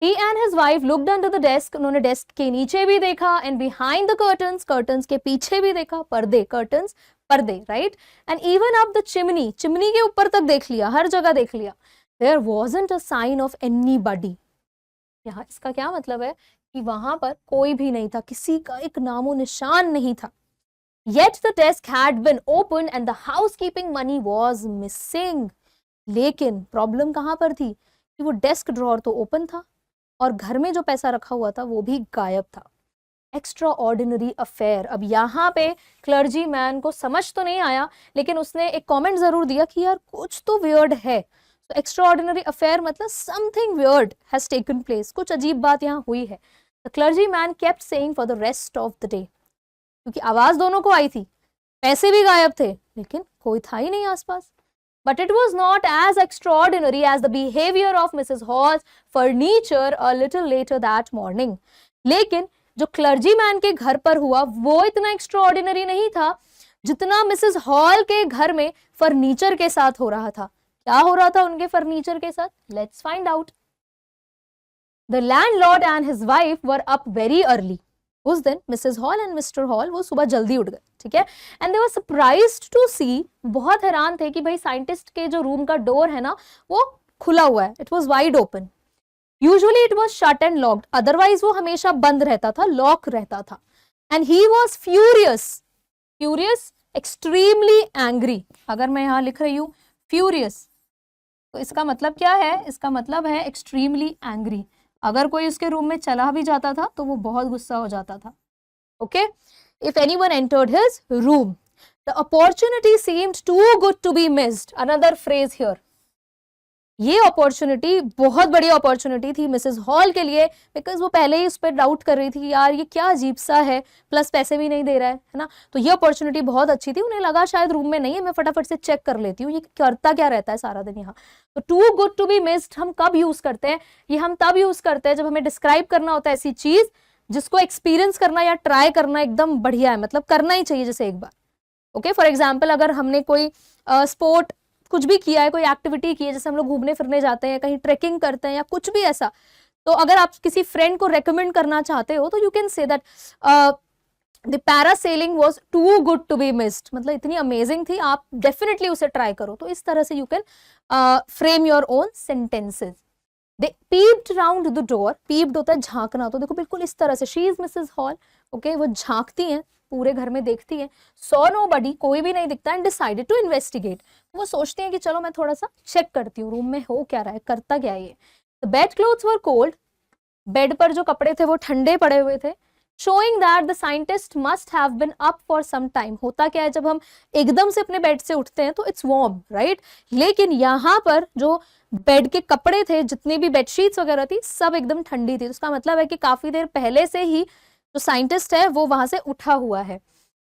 He and his wife looked under the desk, उन्होंने डेस्क के नीचे भी देखा, and behind the curtains, curtains के पीछे भी देखा, पर्दे, कर्टन्स पर्दे, right, and even up the chimney, chimney के ऊपर तक देख लिया, हर जगह देख लिया। There wasn't a sign of anybody. यहाँ इसका क्या मतलब है कि वहां पर कोई भी नहीं था, किसी का एक नामो निशान नहीं था। Yet the desk had been opened and the housekeeping money was missing. लेकिन प्रॉब्लम कहां पर थी कि वो डेस्क ड्रॉर तो ओपन था और घर में जो पैसा रखा हुआ था वो भी गायब था। Extra ordinary affair. अब यहाँ पे क्लर्जी मैन को समझ तो नहीं आया, लेकिन उसने एक कमेंट जरूर दिया कि यार कुछ तो वियर्ड है। तो एक्स्ट्रा ऑर्डिनरी अफेयर मतलब something weird has taken place, कुछ अजीब बात यहाँ हुई है। The clergy man kept saying for the rest of the day, क्योंकि आवाज दोनों को आई थी, पैसे भी गायब थे, लेकिन कोई था ही नहीं आसपास। But it was not as extraordinary as the behavior of Mrs. Hall's furniture a little later that morning. लेकिन जो क्लर्जीमैन के घर पर हुआ वो इतना एक्स्ट्राऑर्डिनरी नहीं था जितना मिसेस हॉल के घर में फर्नीचर के साथ हो रहा था। क्या हो रहा था उनके फर्नीचर के साथ? Let's find out. The landlord and his wife were up very early. उस दिन Mrs Hall and Mister Hall वो सुबह जल्दी उठ गए, ठीक है। And they were surprised to see, बहुत हैरान थे कि भाई साइंटिस्ट के जो रूम का डोर है ना वो खुला हुआ है, it was wide open. Usually it was shut and locked, otherwise वो हमेशा बंद रहता था, लॉक रहता था। And he was furious, furious extremely angry. अगर मैं यहाँ लिख रही हूँ फ्यूरियस तो इसका मतलब क्या है? इसका मतलब है एक्सट्रीमली एंग्री। अगर कोई उसके रूम में चला भी जाता था तो वो बहुत गुस्सा हो जाता था। Okay, if anyone entered his room, the opportunity seemed too good to be missed. Another phrase here, ये अपॉर्चुनिटी बहुत बड़ी अपॉर्चुनिटी थी मिसेस हॉल के लिए, बिकॉज वो पहले ही उस पर डाउट कर रही थी कि यार ये क्या अजीब सा है, प्लस पैसे भी नहीं दे रहा है ना। तो ये अपॉर्चुनिटी बहुत अच्छी थी, उन्हें लगा शायद रूम में नहीं है, मैं फटाफट से चेक कर लेती हूँ ये करता क्या रहता है सारा दिन यहाँ। तो too good to be missed हम कब यूज करते हैं? ये हम तब यूज करते हैं जब हमें डिस्क्राइब करना होता है ऐसी चीज जिसको एक्सपीरियंस करना या ट्राई करना एकदम बढ़िया है, मतलब करना ही चाहिए जैसे एक बार। ओके, फॉर एग्जाम्पल अगर हमने कोई स्पोर्ट कुछ भी किया है, कोई एक्टिविटी की है, जैसे हम लोग घूमने फिरने जाते हैं, कहीं ट्रेकिंग करते हैं या कुछ भी ऐसा, तो अगर आप किसी फ्रेंड को रेकमेंड करना चाहते हो तो you can say that the parasailing was too good to be missed, मतलब इतनी अमेजिंग थी, आप डेफिनेटली उसे ट्राई करो। तो इस तरह से you can frame your own sentences. They peeped round the door, peeped होता है झांकना, तो देखो बिल्कुल इस तरह से, she is Mrs hall, okay, वो झांकती हैं पूरे घर में, देखती हैं, सॉ नोबडी, कोई भी नहीं दिखता, एंड डिसाइडेड टू इन्वेस्टिगेट, वो सोचते हैं कि चलो मैं थोड़ा सा चेक करती हूँ रूम में हो क्या रहा है, करता क्या है ये। The bed clothes were cold, bed पर जो कपड़े थे वो ठंडे पड़े हुए थे, showing that the scientist must have been up for some time. होता क्या है जब हम एकदम से अपने बेड से उठते हैं तो इट्स वार्म, राइट, लेकिन यहाँ पर जो बेड के कपड़े थे, जितनी भी बेडशीट्स वगैरह थी, सब एकदम ठंडी थी, तो उसका मतलब है कि काफी देर पहले से ही जो साइंटिस्ट है वो वहां से उठा हुआ है।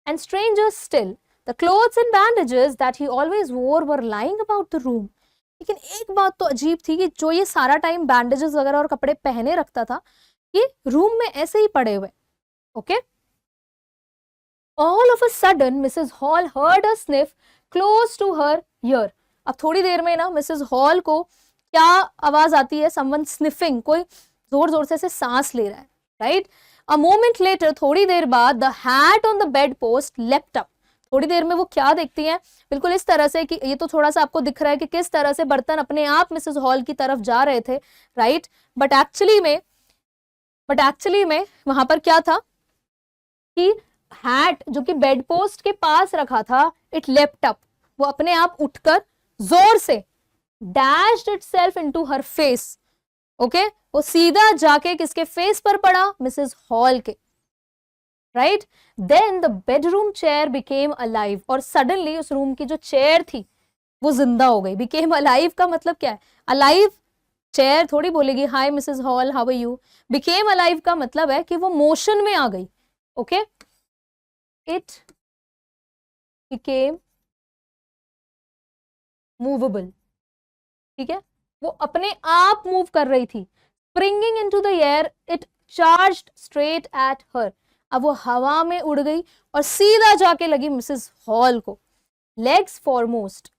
And stranger still, the clothes and bandages that he always wore were lying about the room. लेकिन एक बात तो अजीब थी कि जो ये सारा टाइम बैंडेजेस वगैरह और कपड़े पहने रखता था, ये रूम में ऐसे ही पड़े हुए, okay. All of a sudden Mrs Hall heard a sniff close to her ear. अब थोड़ी देर में ना मिसेस हॉल को क्या आवाज आती है, समवन स्निफिंग, कोई जोर जोर से सांस ले रहा है, राइट। अ मोमेंट लेटर, थोड़ी देर बाद, the hat on the bed post left up. थोड़ी देर में वो क्या देखती हैं, बिल्कुल इस तरह से कि ये तो थोड़ा सा आपको दिख रहा है कि किस तरह से बर्तन अपने आप मिसेस हॉल की तरफ जा रहे थे, राइट, बट एक्चुअली में वहां पर क्या था कि हैट जो कि बेड पोस्ट के पास रखा था, इट लेफ्ट अप, वो अपने आप उठकर जोर से dashed itself into her face, okay, वो सीधा जाके किसके फेस पर पड़ा, मिसेस हॉल के, right. Then the bedroom chair became alive, और सडनली उस रूम की जो चेयर थी वो जिंदा हो गई। बिकेम अलाइव का मतलब क्या है, अलाइव चेयर थोड़ी बोलेगी hi Mrs Hall how are you, became alive का मतलब है कि वो मोशन में आ गई, ओके, इट बिकेम मूवेबल, ठीक है, वो अपने आप मूव कर रही थी। Springing into the air, it charged straight at her, अब वो हवा में उड़ गई और सीधा जाके लगी मिसेस हॉल को, legs foremost.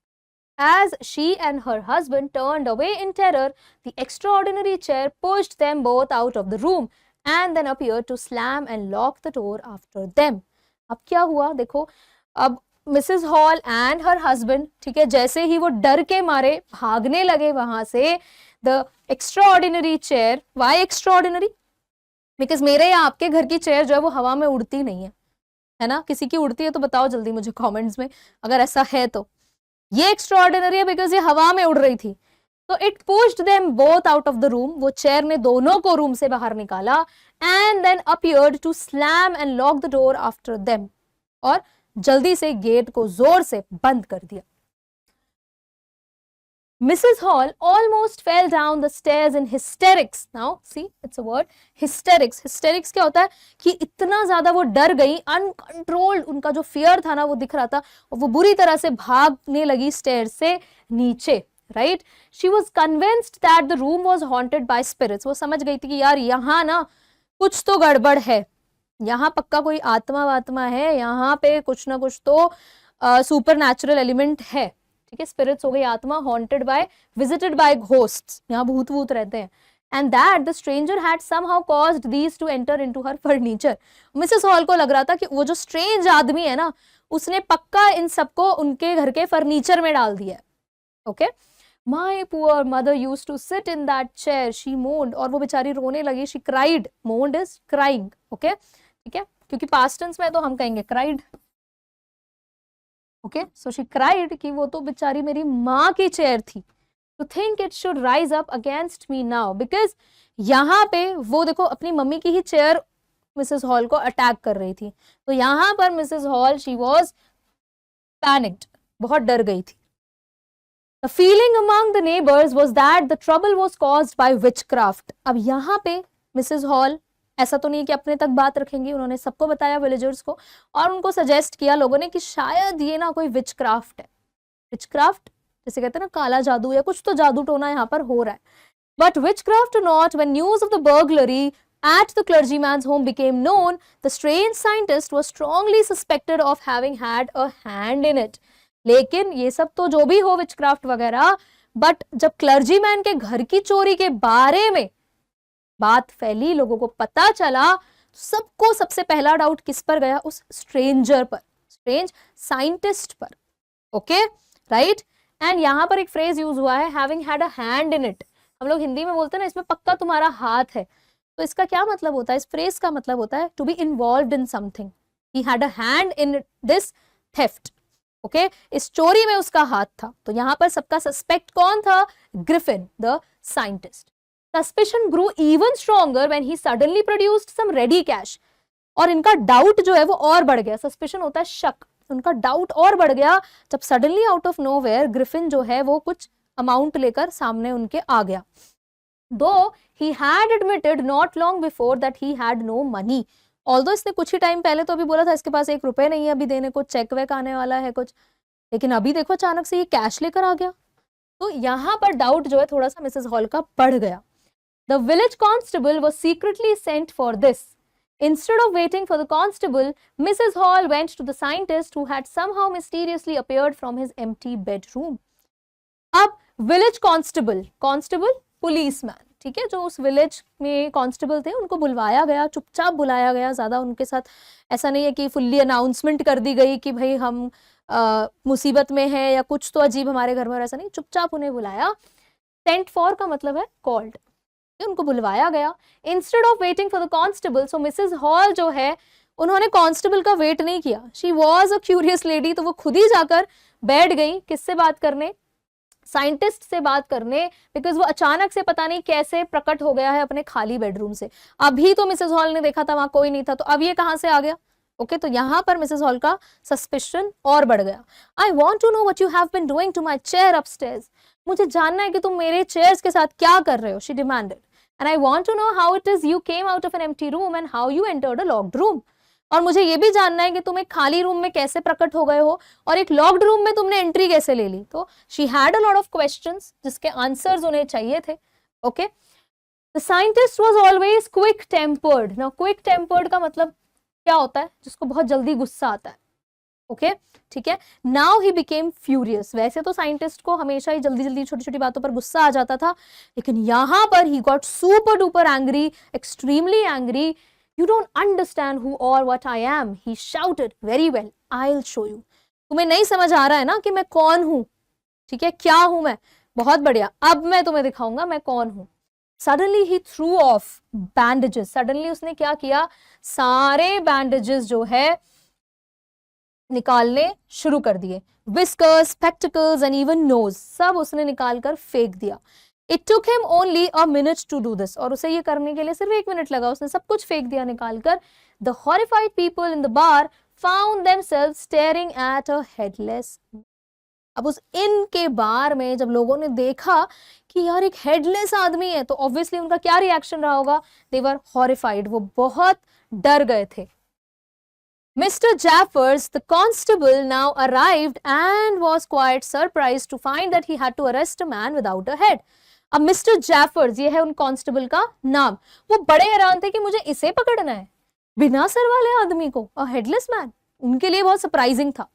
As she and her husband turned away in terror, the extraordinary chair pushed them both out of the room and then appeared to slam and lock the door after them. अब क्या हुआ देखो, अब Mrs Hall and her husband, ठीक है, जैसे ही वो डर के मारे भागने लगे वहां से, the extraordinary chair, why extraordinary, because मेरे या आपके घर की चेयर जो है वो हवा में उड़ती नहीं है ना, किसी की उड़ती है तो बताओ जल्दी मुझे कमेंट्स में अगर ऐसा है तो। ये एक्स्ट्राऑर्डिनरी है बिकॉज ये हवा में उड़ रही थी, तो it pushed them both out of the room, वो चेयर ने दोनों को रूम से बाहर निकाला, and then appeared to slam and lock the door after them, और जल्दी से गेट को जोर से बंद कर दिया। Mrs. Hall almost fell down the stairs in hysterics. Now, see, it's a word, hysterics. Hysterics क्या होता है कि इतना ज्यादा वो डर गई, अनकंट्रोल्ड, उनका जो फियर था ना वो दिख रहा था, और वो बुरी तरह से भागने लगी स्टेयर से नीचे, right. She was convinced that the room was haunted by spirits, वो समझ गई थी कि यार यहाँ ना कुछ तो गड़बड़ है, यहाँ पक्का कोई आत्मा वात्मा है, यहाँ पे कुछ ना कुछ तो सुपर नेचुरल एलिमेंट है, ठीक है, स्पिरिट्स हो गई आत्मा, haunted by, visited by ghosts, यहाँ भूत भूत रहते हैं, and that the stranger had somehow caused these to enter into her furniture. Mrs Hall को लग रहा था कि वो जो स्ट्रेंज आदमी है ना, उसने पक्का इन सबको उनके घर के फर्नीचर में डाल दिया है, okay. My poor mother used to sit in that chair, she moaned, और वो बेचारी रोने लगी, she cried, moaned is crying, okay, ठीक है, क्योंकि पास्ट टेंस में तो हम कहेंगे cried, okay, so she cried कि वो तो बेचारी मेरी माँ की चेयर थी, to think it should rise up against me now, because यहाँ पे वो देखो अपनी मम्मी की ही चेयर मिसेस हॉल को अटैक कर रही थी, तो यहाँ पर Mrs hall she was panicked, बहुत डर गई थी। The feeling among the neighbors was that the trouble was caused by witchcraft. अब यहाँ पे मिसेस हॉल ऐसा तो नहीं कि अपने तक बात रखेंगी, उन्होंने सबको बताया विलेजर्स को, और उनको सजेस्ट किया लोगों ने कि शायद ये ना कोई विचक्राफ्ट है, विचक्राफ्ट जैसे कहते हैं ना काला जादू, या कुछ तो जादू टोना यहाँ पर हो रहा है। But witchcraft or not, when news of the burglary at the clergyman's home became known, the strange scientist was strongly suspected of having had a hand in it. लेकिन ये सब तो जो भी हो विचक्राफ्ट वगैरह, बट जब क्लर्जीमैन के घर की चोरी के बारे में बात फैली, लोगों को पता चला, सबको सबसे पहला डाउट किस पर गया, उस स्ट्रेंजर पर, स्ट्रेंज साइंटिस्ट पर, ओके, राइट। एंड यहां पर एक फ्रेज यूज हुआ है, having had a hand in it. हम लोग हिंदी में बोलते हैं ना इसमें पक्का तुम्हारा हाथ है, तो इसका क्या मतलब होता है, इस फ्रेज का मतलब होता है to be involved in something, he had a hand in this theft. Okay, इस चोरी में उसका हाथ था। तो यहां पर सबका सस्पेक्ट कौन था, Griffin the scientist. Suspicion grew even stronger when he suddenly produced some ready cash, और इनका डाउट जो है वो और बढ़ गया। सस्पिशन होता है शक, उनका डाउट और बढ़ गया जब suddenly out of nowhere Griffin जो है वो कुछ अमाउंट लेकर सामने उनके आ गया। Though he had admitted not long before that he had no money, although इसने कुछ ही टाइम पहले तो अभी बोला था इसके पास 1 रुपए नहीं है अभी देने को, चेक वेक आने वाला है कुछ, लेकिन अभी देखो अचानक से ये कैश लेकर आ गया। तो यहाँ पर डाउट जो है थोड़ा सा मिसेस हॉल का बढ़ गया। The village constable was secretly sent for this. Instead of waiting for the constable, Mrs. Hall went to the scientist who had somehow mysteriously appeared from his empty bedroom. अब village constable, constable policeman, ठीक है, जो उस village में constable थे उनको बुलवाया गया, चुपचाप बुलाया गया, ज्यादा उनके साथ ऐसा नहीं है कि फुल्ली अनाउंसमेंट कर दी गई कि भाई हम मुसीबत में हैं या कुछ तो अजीब हमारे घर में, ऐसा नहीं, चुपचाप उन्हें बुलाया। सेंट फॉर का मतलब है कॉल्ड, उनको बुलवाया गया। Instead of waiting for the constable, so Mrs hall जो है उन्होंने कांस्टेबल का वेट नहीं किया, she was a curious lady, तो वो खुद ही जाकर बैठ गई किससे बात करने, साइंटिस्ट से बात करने, बिकॉज वो अचानक से पता नहीं कैसे प्रकट हो गया है अपने खाली बेडरूम से। अभी तो मिसेस हॉल ने देखा था वहां कोई नहीं था, तो अब ये कहां से आ गया। ओके, तो यहां पर मिसेस हॉल का सस्पिशन और बढ़ गया। I want to know what you have been doing to my chair upstairs, मुझे जानना है कि तुम मेरे चेयर्स के साथ क्या कर रहे हो, she demanded. And I want to know how it is you came out of an empty room and how you entered a locked room. और मुझे ये भी जानना है कि तुम एक खाली रूम में कैसे प्रकट हो गए हो और एक लॉक्ड रूम में तुमने एंट्री कैसे ले ली। तो she had a lot of questions जिसके आंसर्स उन्हें चाहिए थे। Okay, the scientist was always quick tempered. Now quick tempered का मतलब क्या होता है, जिसको बहुत जल्दी गुस्सा आता है। ओके, ठीक है, नाउ ही बिकेम फ्यूरियस। वैसे तो साइंटिस्ट को हमेशा ही जल्दी जल्दी छोटी छोटी बातों पर गुस्सा आ जाता था, लेकिन यहां पर he got super duper angry, extremely angry. You don't understand who और what I am, he shouted. Very well, I will show you. तुम्हें नहीं समझ आ रहा है ना कि मैं कौन हूं, ठीक है, क्या हूं मैं, बहुत बढ़िया, अब मैं तुम्हें दिखाऊंगा मैं कौन हूं। Suddenly he through of bandages, suddenly उसने क्या किया, सारे बैंडेजेस जो है निकालने शुरू कर दिए। Whiskers, spectacles and even nose, सब उसने निकाल कर फेंक दिया। It took him only a minute to do this, और उसे ये करने के लिए सिर्फ 1 मिनट लगा, उसने सब कुछ फेंक दिया निकालकर। The horrified people in the bar found themselves staring at a headless. अब उस इन के बार में जब लोगों ने देखा कि यार एक हेडलेस आदमी है, तो ऑब्वियसली उनका क्या रिएक्शन रहा होगा, दे वर हॉरिफाइड, वो बहुत डर गए थे। Mr. Jaffers, the constable, now arrived and was quite surprised to find that he had to arrest a man without a head. अब मिस्टर जैफर्स, ये है उन कांस्टेबल का नाम, वो बड़े हैरान थे कि मुझे इसे पकड़ना है, बिना सर वाले आदमी को, अ हेडलेस मैन। उनके लिए बहुत सरप्राइजिंग था,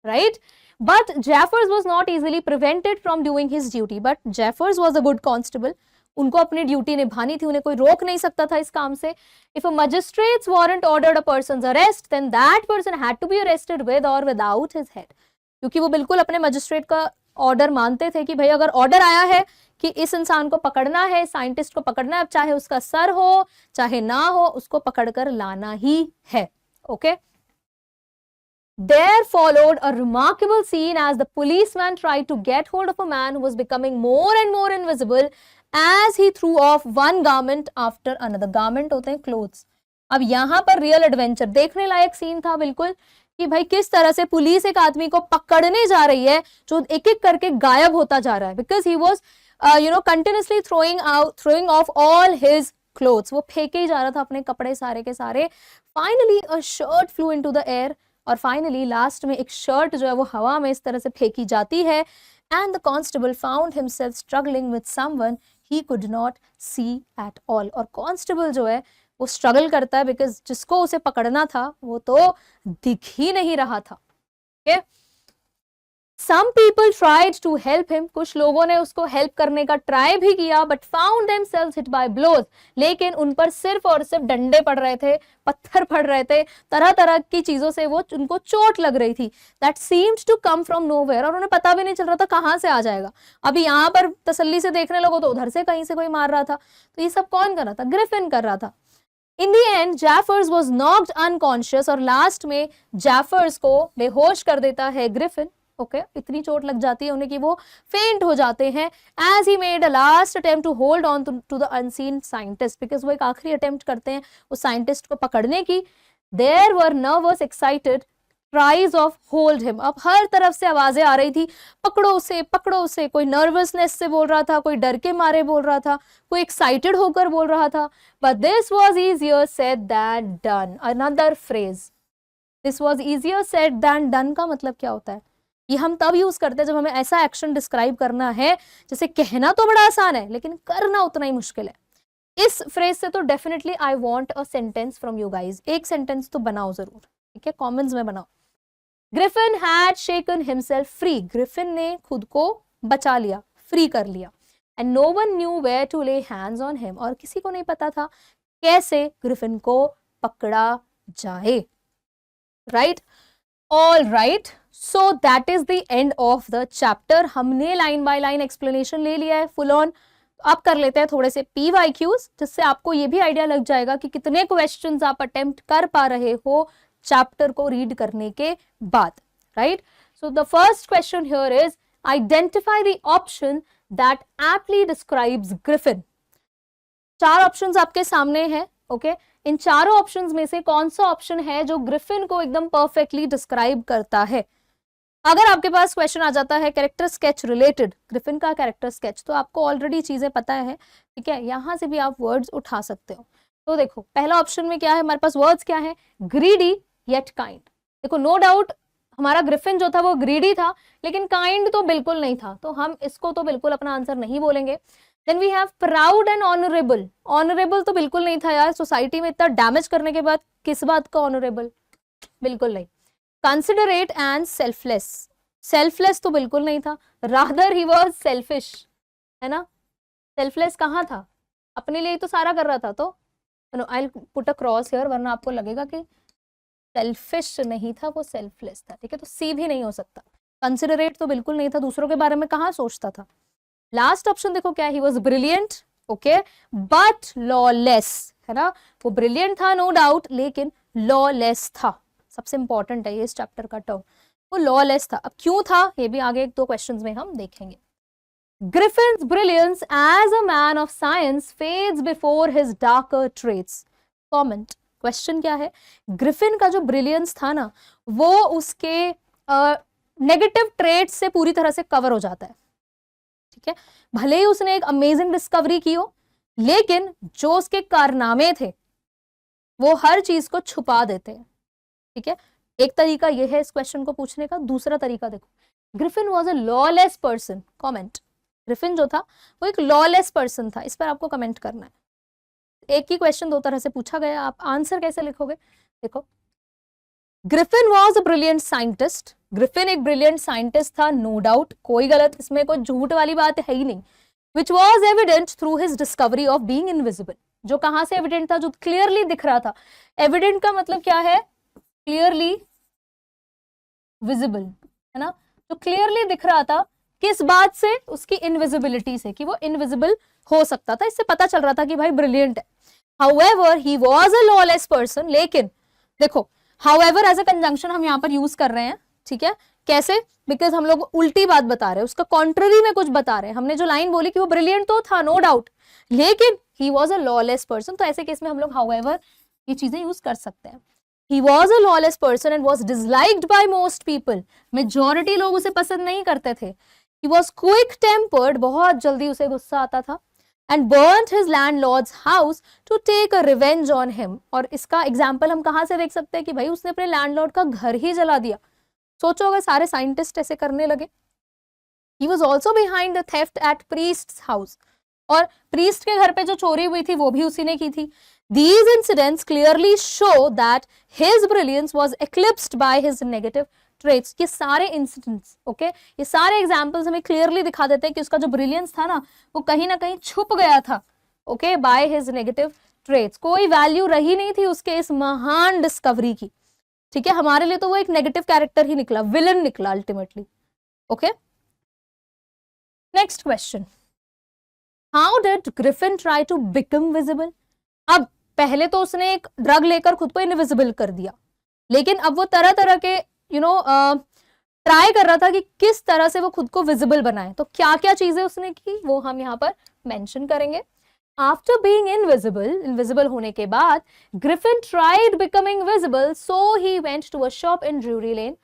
right? But Jaffers was not easily prevented from doing his duty. But Jaffers was a good constable. उनको अपनी ड्यूटी निभानी थी, उन्हें कोई रोक नहीं सकता था इस काम से। If a magistrate's warrant ordered a person's arrest, then that person had to be arrested with or without his head. क्योंकि वो बिल्कुल अपने मजिस्ट्रेट का ऑर्डर मानते थे कि भाई अगर ऑर्डर आया है कि इस इंसान को पकड़ना है, साइंटिस्ट को पकड़ना है, चाहे उसका सर हो चाहे ना हो, उसको पकड़कर लाना ही है। Okay, There followed a remarkable scene as the policeman tried to get hold of a man who was becoming more and more invisible as he threw off one garment after another. Garment होते हैं clothes. अब यहाँ पर real adventure देखने लायक scene था बिल्कुल, कि भाई किस तरह से पुलिस एक आदमी को पकड़ने जा रही है जो एक एक करके गायब होता जा रहा है, because he was continuously throwing of all his clothes, वो फेंके ही जा रहा था अपने कपड़े सारे के सारे। Finally a shirt flu into the air, और फाइनली लास्ट में एक शर्ट जो है वो हवा में इस तरह से फेंकी जाती है। And the constable found himself struggling with someone he could not see at all, और कांस्टेबल जो है वो स्ट्रगल करता है बिकॉज जिसको उसे पकड़ना था वो तो दिख ही नहीं रहा था। Okay, Some people tried to help him, कुछ लोगों ने उसको हेल्प करने का ट्राई भी किया, but found themselves hit by blows, लेकिन उन पर सिर्फ और सिर्फ डंडे पड़ रहे थे, पत्थर पड़ रहे थे, तरह तरह की चीजों से वो उनको चोट लग रही थी. That seemed to come from nowhere, और उन्हें पता भी नहीं चल रहा था कहाँ से आ जाएगा. अभी यहाँ पर तसल्ली से देखने लगो तो उधर से कहीं से कोई मार रहा था. तो ये सब कौन कर रहा था? ग्रिफिन कर रहा था. In the end, Jaffers was knocked unconscious, और लास्ट में जैफर्स को बेहोश कर देता है ग्रिफिन. ओके, इतनी चोट लग जाती है उन्हें कि वो फेंट हो जाते हैं. As he made a last attempt to hold on to the unseen scientist, because वो एक आखिरी अटेम्प्ट करते हैं उस साइंटिस्ट को पकड़ने की. There were nervous excited cries of hold him. अब हर तरफ से आवाजें आ रही थी, पकड़ो उसे पकड़ो उसे. कोई नर्वसनेस से बोल रहा था, कोई डर के मारे बोल रहा था, कोई एक्साइटेड होकर बोल रहा था. But this was easier said then done. Another phrase, this was easier said then done का मतलब क्या होता है? ये हम तब यूज करते हैं जब हमें ऐसा एक्शन डिस्क्राइब करना है जैसे कहना तो बड़ा आसान है लेकिन करना उतना ही मुश्किल है. इस फ्रेज से तो definitely I want a sentence from you guys. एक सेंटेंस तो बनाओ जरूर, ठीक है, कॉमेंट्स में बनाओ. Griffin had shaken himself free. Griffin ने खुद को बचा लिया, फ्री कर लिया. And no one knew where to lay hands on him. और किसी को नहीं पता था कैसे ग्रिफिन को पकड़ा जाए. Right, all right. So that is the end of the chapter. हमने लाइन बाय लाइन एक्सप्लेनेशन ले लिया है फुल ऑन. अब कर लेते हैं थोड़े से PYQs, जिससे आपको ये भी आइडिया लग जाएगा कि कितने क्वेश्चंस आप अटेम्प्ट कर पा रहे हो चैप्टर को रीड करने के बाद. Right, so the first question here is identify the option that aptly describes Griffin. 4 options आपके सामने हैं. ओके, इन चारों ऑप्शंस में से कौन सा ऑप्शन है जो ग्रिफिन को एकदम परफेक्टली डिस्क्राइब करता है? अगर आपके पास क्वेश्चन आ जाता है कैरेक्टर स्केच रिलेटेड, ग्रिफिन का कैरेक्टर स्केच, तो आपको ऑलरेडी चीजें पता है, ठीक है, यहां से भी आप वर्ड्स उठा सकते हो. तो देखो पहला ऑप्शन में क्या है हमारे पास, वर्ड्स क्या है? Greedy yet kind. देखो नो डाउट हमारा ग्रिफिन जो था वो ग्रीडी था, लेकिन काइंड तो बिल्कुल नहीं था, तो हम इसको तो बिल्कुल अपना आंसर नहीं बोलेंगे. Then we have proud and honourable. Honourable तो बिल्कुल नहीं था यार, सोसाइटी में इतना डैमेज करने के बाद किस बात का ऑनरेबल, बिल्कुल नहीं. Considerate and selfless. सेल्फलेस तो बिल्कुल नहीं था, रादर ही वॉज सेल्फिश, है ना. सेल्फलेस कहाँ था? अपने लिए तो सारा कर रहा था. तो I will put a cross here, वरना आपको लगेगा कि सेल्फिश नहीं था, वो सेल्फलेस था. ठीक है, तो सी भी नहीं हो सकता. कंसिडरेट तो बिल्कुल नहीं था, दूसरों के बारे में कहाँ सोचता था. लास्ट ऑप्शन देखो क्या, he was brilliant. Okay, but lawless, है ना. वो ब्रिलियंट था नो डाउट, लेकिन लॉलेस था. सबसे इंपॉर्टेंट है ये इस चैप्टर का टर्म, वो लॉलेस था. अब क्यों था ये भी आगे 1-2 क्वेश्चंस में हम देखेंगे. Griffin's brilliance as a man of science fades before his darker traits. Comment. Question क्या है? ग्रिफिन का जो ब्रिलियंस था ना, वो उसके नेगेटिव ट्रेट्स से पूरी तरह से कवर हो जाता है. ठीक है, भले ही उसने एक अमेजिंग डिस्कवरी की हो, लेकिन जो उसके कारनामे थे वो हर चीज को छुपा देते हैं. ठीक है, एक तरीका ये है इस क्वेश्चन को पूछने का. दूसरा तरीका देखो, Griffin was a lawless person. Comment. Griffin जो था वो एक लॉलेस पर्सन था. इस पर आपको कमेंट करना है. एक ही क्वेश्चन 2 तरह से पूछा गया, आप आंसर कैसे लिखोगे? देखो, Griffin was a brilliant scientist. Griffin एक ब्रिलियंट साइंटिस्ट था, नो डाउट, कोई गलत इसमें कोई झूठ वाली बात है ही नहीं. Which was evident through his discovery of being invisible. जो कहाँ से एविडेंट था? जो क्लियरली दिख रहा था. एविडेंट का मतलब क्या है? क्लियरली विजिबल, है ना. जो क्लियरली दिख रहा था, किस बात से? उसकी इनविजिबिलिटी से, कि वो इनविजिबल हो सकता था. इससे पता चल रहा था कि भाई ब्रिलियंट है. However, he was a lawless person. लेकिन देखो, however एज अ कंजंक्शन हम यहाँ पर यूज कर रहे हैं. ठीक है, कैसे? बिकॉज हम लोग उल्टी बात बता रहे हैं, उसका कॉन्ट्ररी में कुछ बता रहे हैं. हमने जो लाइन बोली कि वो ब्रिलियंट तो था नो डाउट, लेकिन he was a lawless person, तो ऐसे केस में हम लोग however ये चीजें यूज कर सकते हैं. He was a lawless person and was disliked by most people. Majority लोग उसे पसंद नहीं करते थे. He was quick tempered, बहुत जल्दी उसे गुस्सा आता था. And burnt his landlord's house to take a revenge on him. और इसका एग्जाम्पल हम कहाँ से देख सकते हैं कि भाई उसने अपने लैंडलॉर्ड का घर ही जला दिया. सोचो अगर सारे साइंटिस्ट ऐसे करने लगे. He was also behind the theft at priest's house. और प्रीस्ट के घर पे जो चोरी हुई थी वो भी उसी ने की थी. These incidents clearly show that his brilliance was eclipsed by his negative traits, ये सारे इंसिडेंट्स, ओके, ये सारे एग्जांपल्स हमें क्लियरली दिखा देते हैं कि उसका जो ब्रिलियंस था ना वो कहीं ना कहीं छुप गया था, okay, by his negative traits. कोई वैल्यू रही नहीं थी उसके इस महान डिस्कवरी की, ठीक है, हमारे लिए तो वो एक नेगेटिव कैरेक्टर ही निकला, विलन निकला ultimately, okay. Next question, how did Griffin try to become visible? अब पहले तो उसने एक ड्रग लेकर खुद को इनविजिबल कर दिया, लेकिन अब वो तरह तरह के ट्राई कर रहा था कि किस तरह से वो खुद को विजिबल बनाए। तो क्या क्या चीजें उसने की वो हम यहाँ पर मेंशन करेंगे। आफ्टर बीइंग इनविजिबल होने के बाद Griffin tried becoming visible, so he went to a shop in Drury Lane.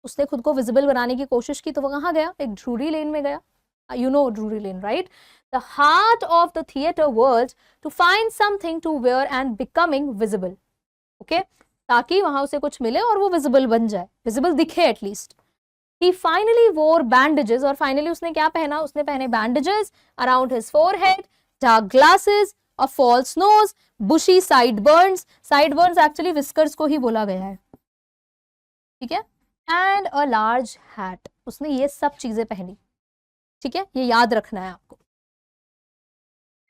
उसने खुद को विजिबल बनाने की कोशिश की, तो वो कहाँ गया? एक ड्रूरी लेन में गया। You know Drury Lane, right? The heart of the theater world, to find something to wear and becoming visible. Okay? ताकि वहां उसे कुछ मिले और वो विजिबल बन जाए, विजिबल दिखे at least. He finally wore bandages, और फाइनली उसने क्या पहना? उसने पहने bandages around his forehead, dark glasses, a false nose, bushy sideburns. Sideburns actually whiskers को ही बोला गया है, ठीक है? And a large hat. उसने ये सब चीजें पहनी, ठीक है, ये याद रखना है आपको।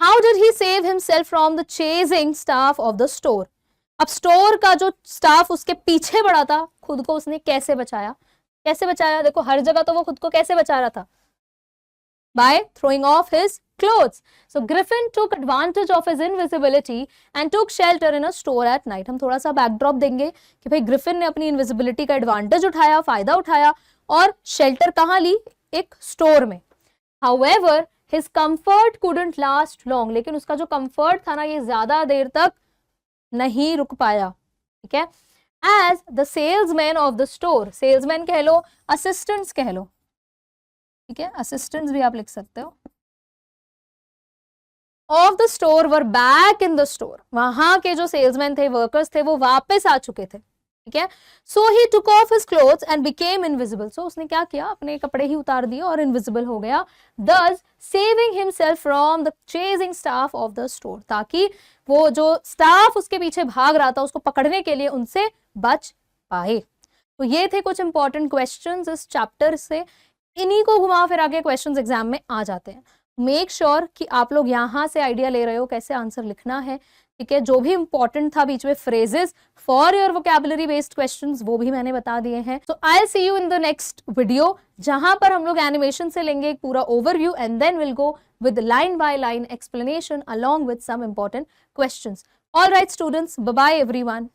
How did he save himself from the chasing staff of the store? अब स्टोर का जो स्टाफ उसके पीछे पड़ा था, खुद को उसने कैसे बचाया? कैसे बचाया? देखो हर जगह तो वो खुद को कैसे बचा रहा था? By throwing off his clothes. So Griffin took advantage of his invisibility and took shelter in a store at night. हम थोड़ा सा बैकड्रॉप देंगे कि भाई ग्रिफिन ने अपनी इनविजिबिलिटी का एडवांटेज उठाया, फायदा उठाया और शेल्टर कहाँ ली? एक स्टोर में। However, his comfort couldn't last long. लेकिन उसका जो comfort था ना, ये ज्यादा देर तक नहीं रुक पाया, ठीक है। As the salesman of the store, salesman कह लो, assistants कह लो, ठीक है, assistants भी आप लिख सकते हो, of the store were back in the store. वहां के जो salesmen थे, workers थे, वो वापस आ चुके थे, ठीक है। So he took off his clothes and became invisible. So उसने क्या किया? अपने कपड़े ही उतार दिए और इनविजिबल हो गया, thus saving himself from the chasing staff of the store. ताकि वो जो स्टाफ उसके पीछे भाग रहा था उसको पकड़ने के लिए उनसे बच पाए। तो ये थे कुछ इंपॉर्टेंट क्वेश्चंस इस चैप्टर से। इन्हीं को घुमा फिरा के क्वेश्चंस एग्जाम में आ जाते हैं। मेक श्योर कि आप लोग यहाँ से आइडिया ले रहे हो कैसे आंसर लिखना है, ठीक है। जो भी इंपॉर्टेंट था बीच में phrases for your vocabulary based questions वो भी मैंने बता दिए हैं। So I will see you in the next video, जहां पर हम लोग एनिमेशन से लेंगे एक पूरा overview and then will go with line by line explanation along with some important questions. All right students, bye bye everyone.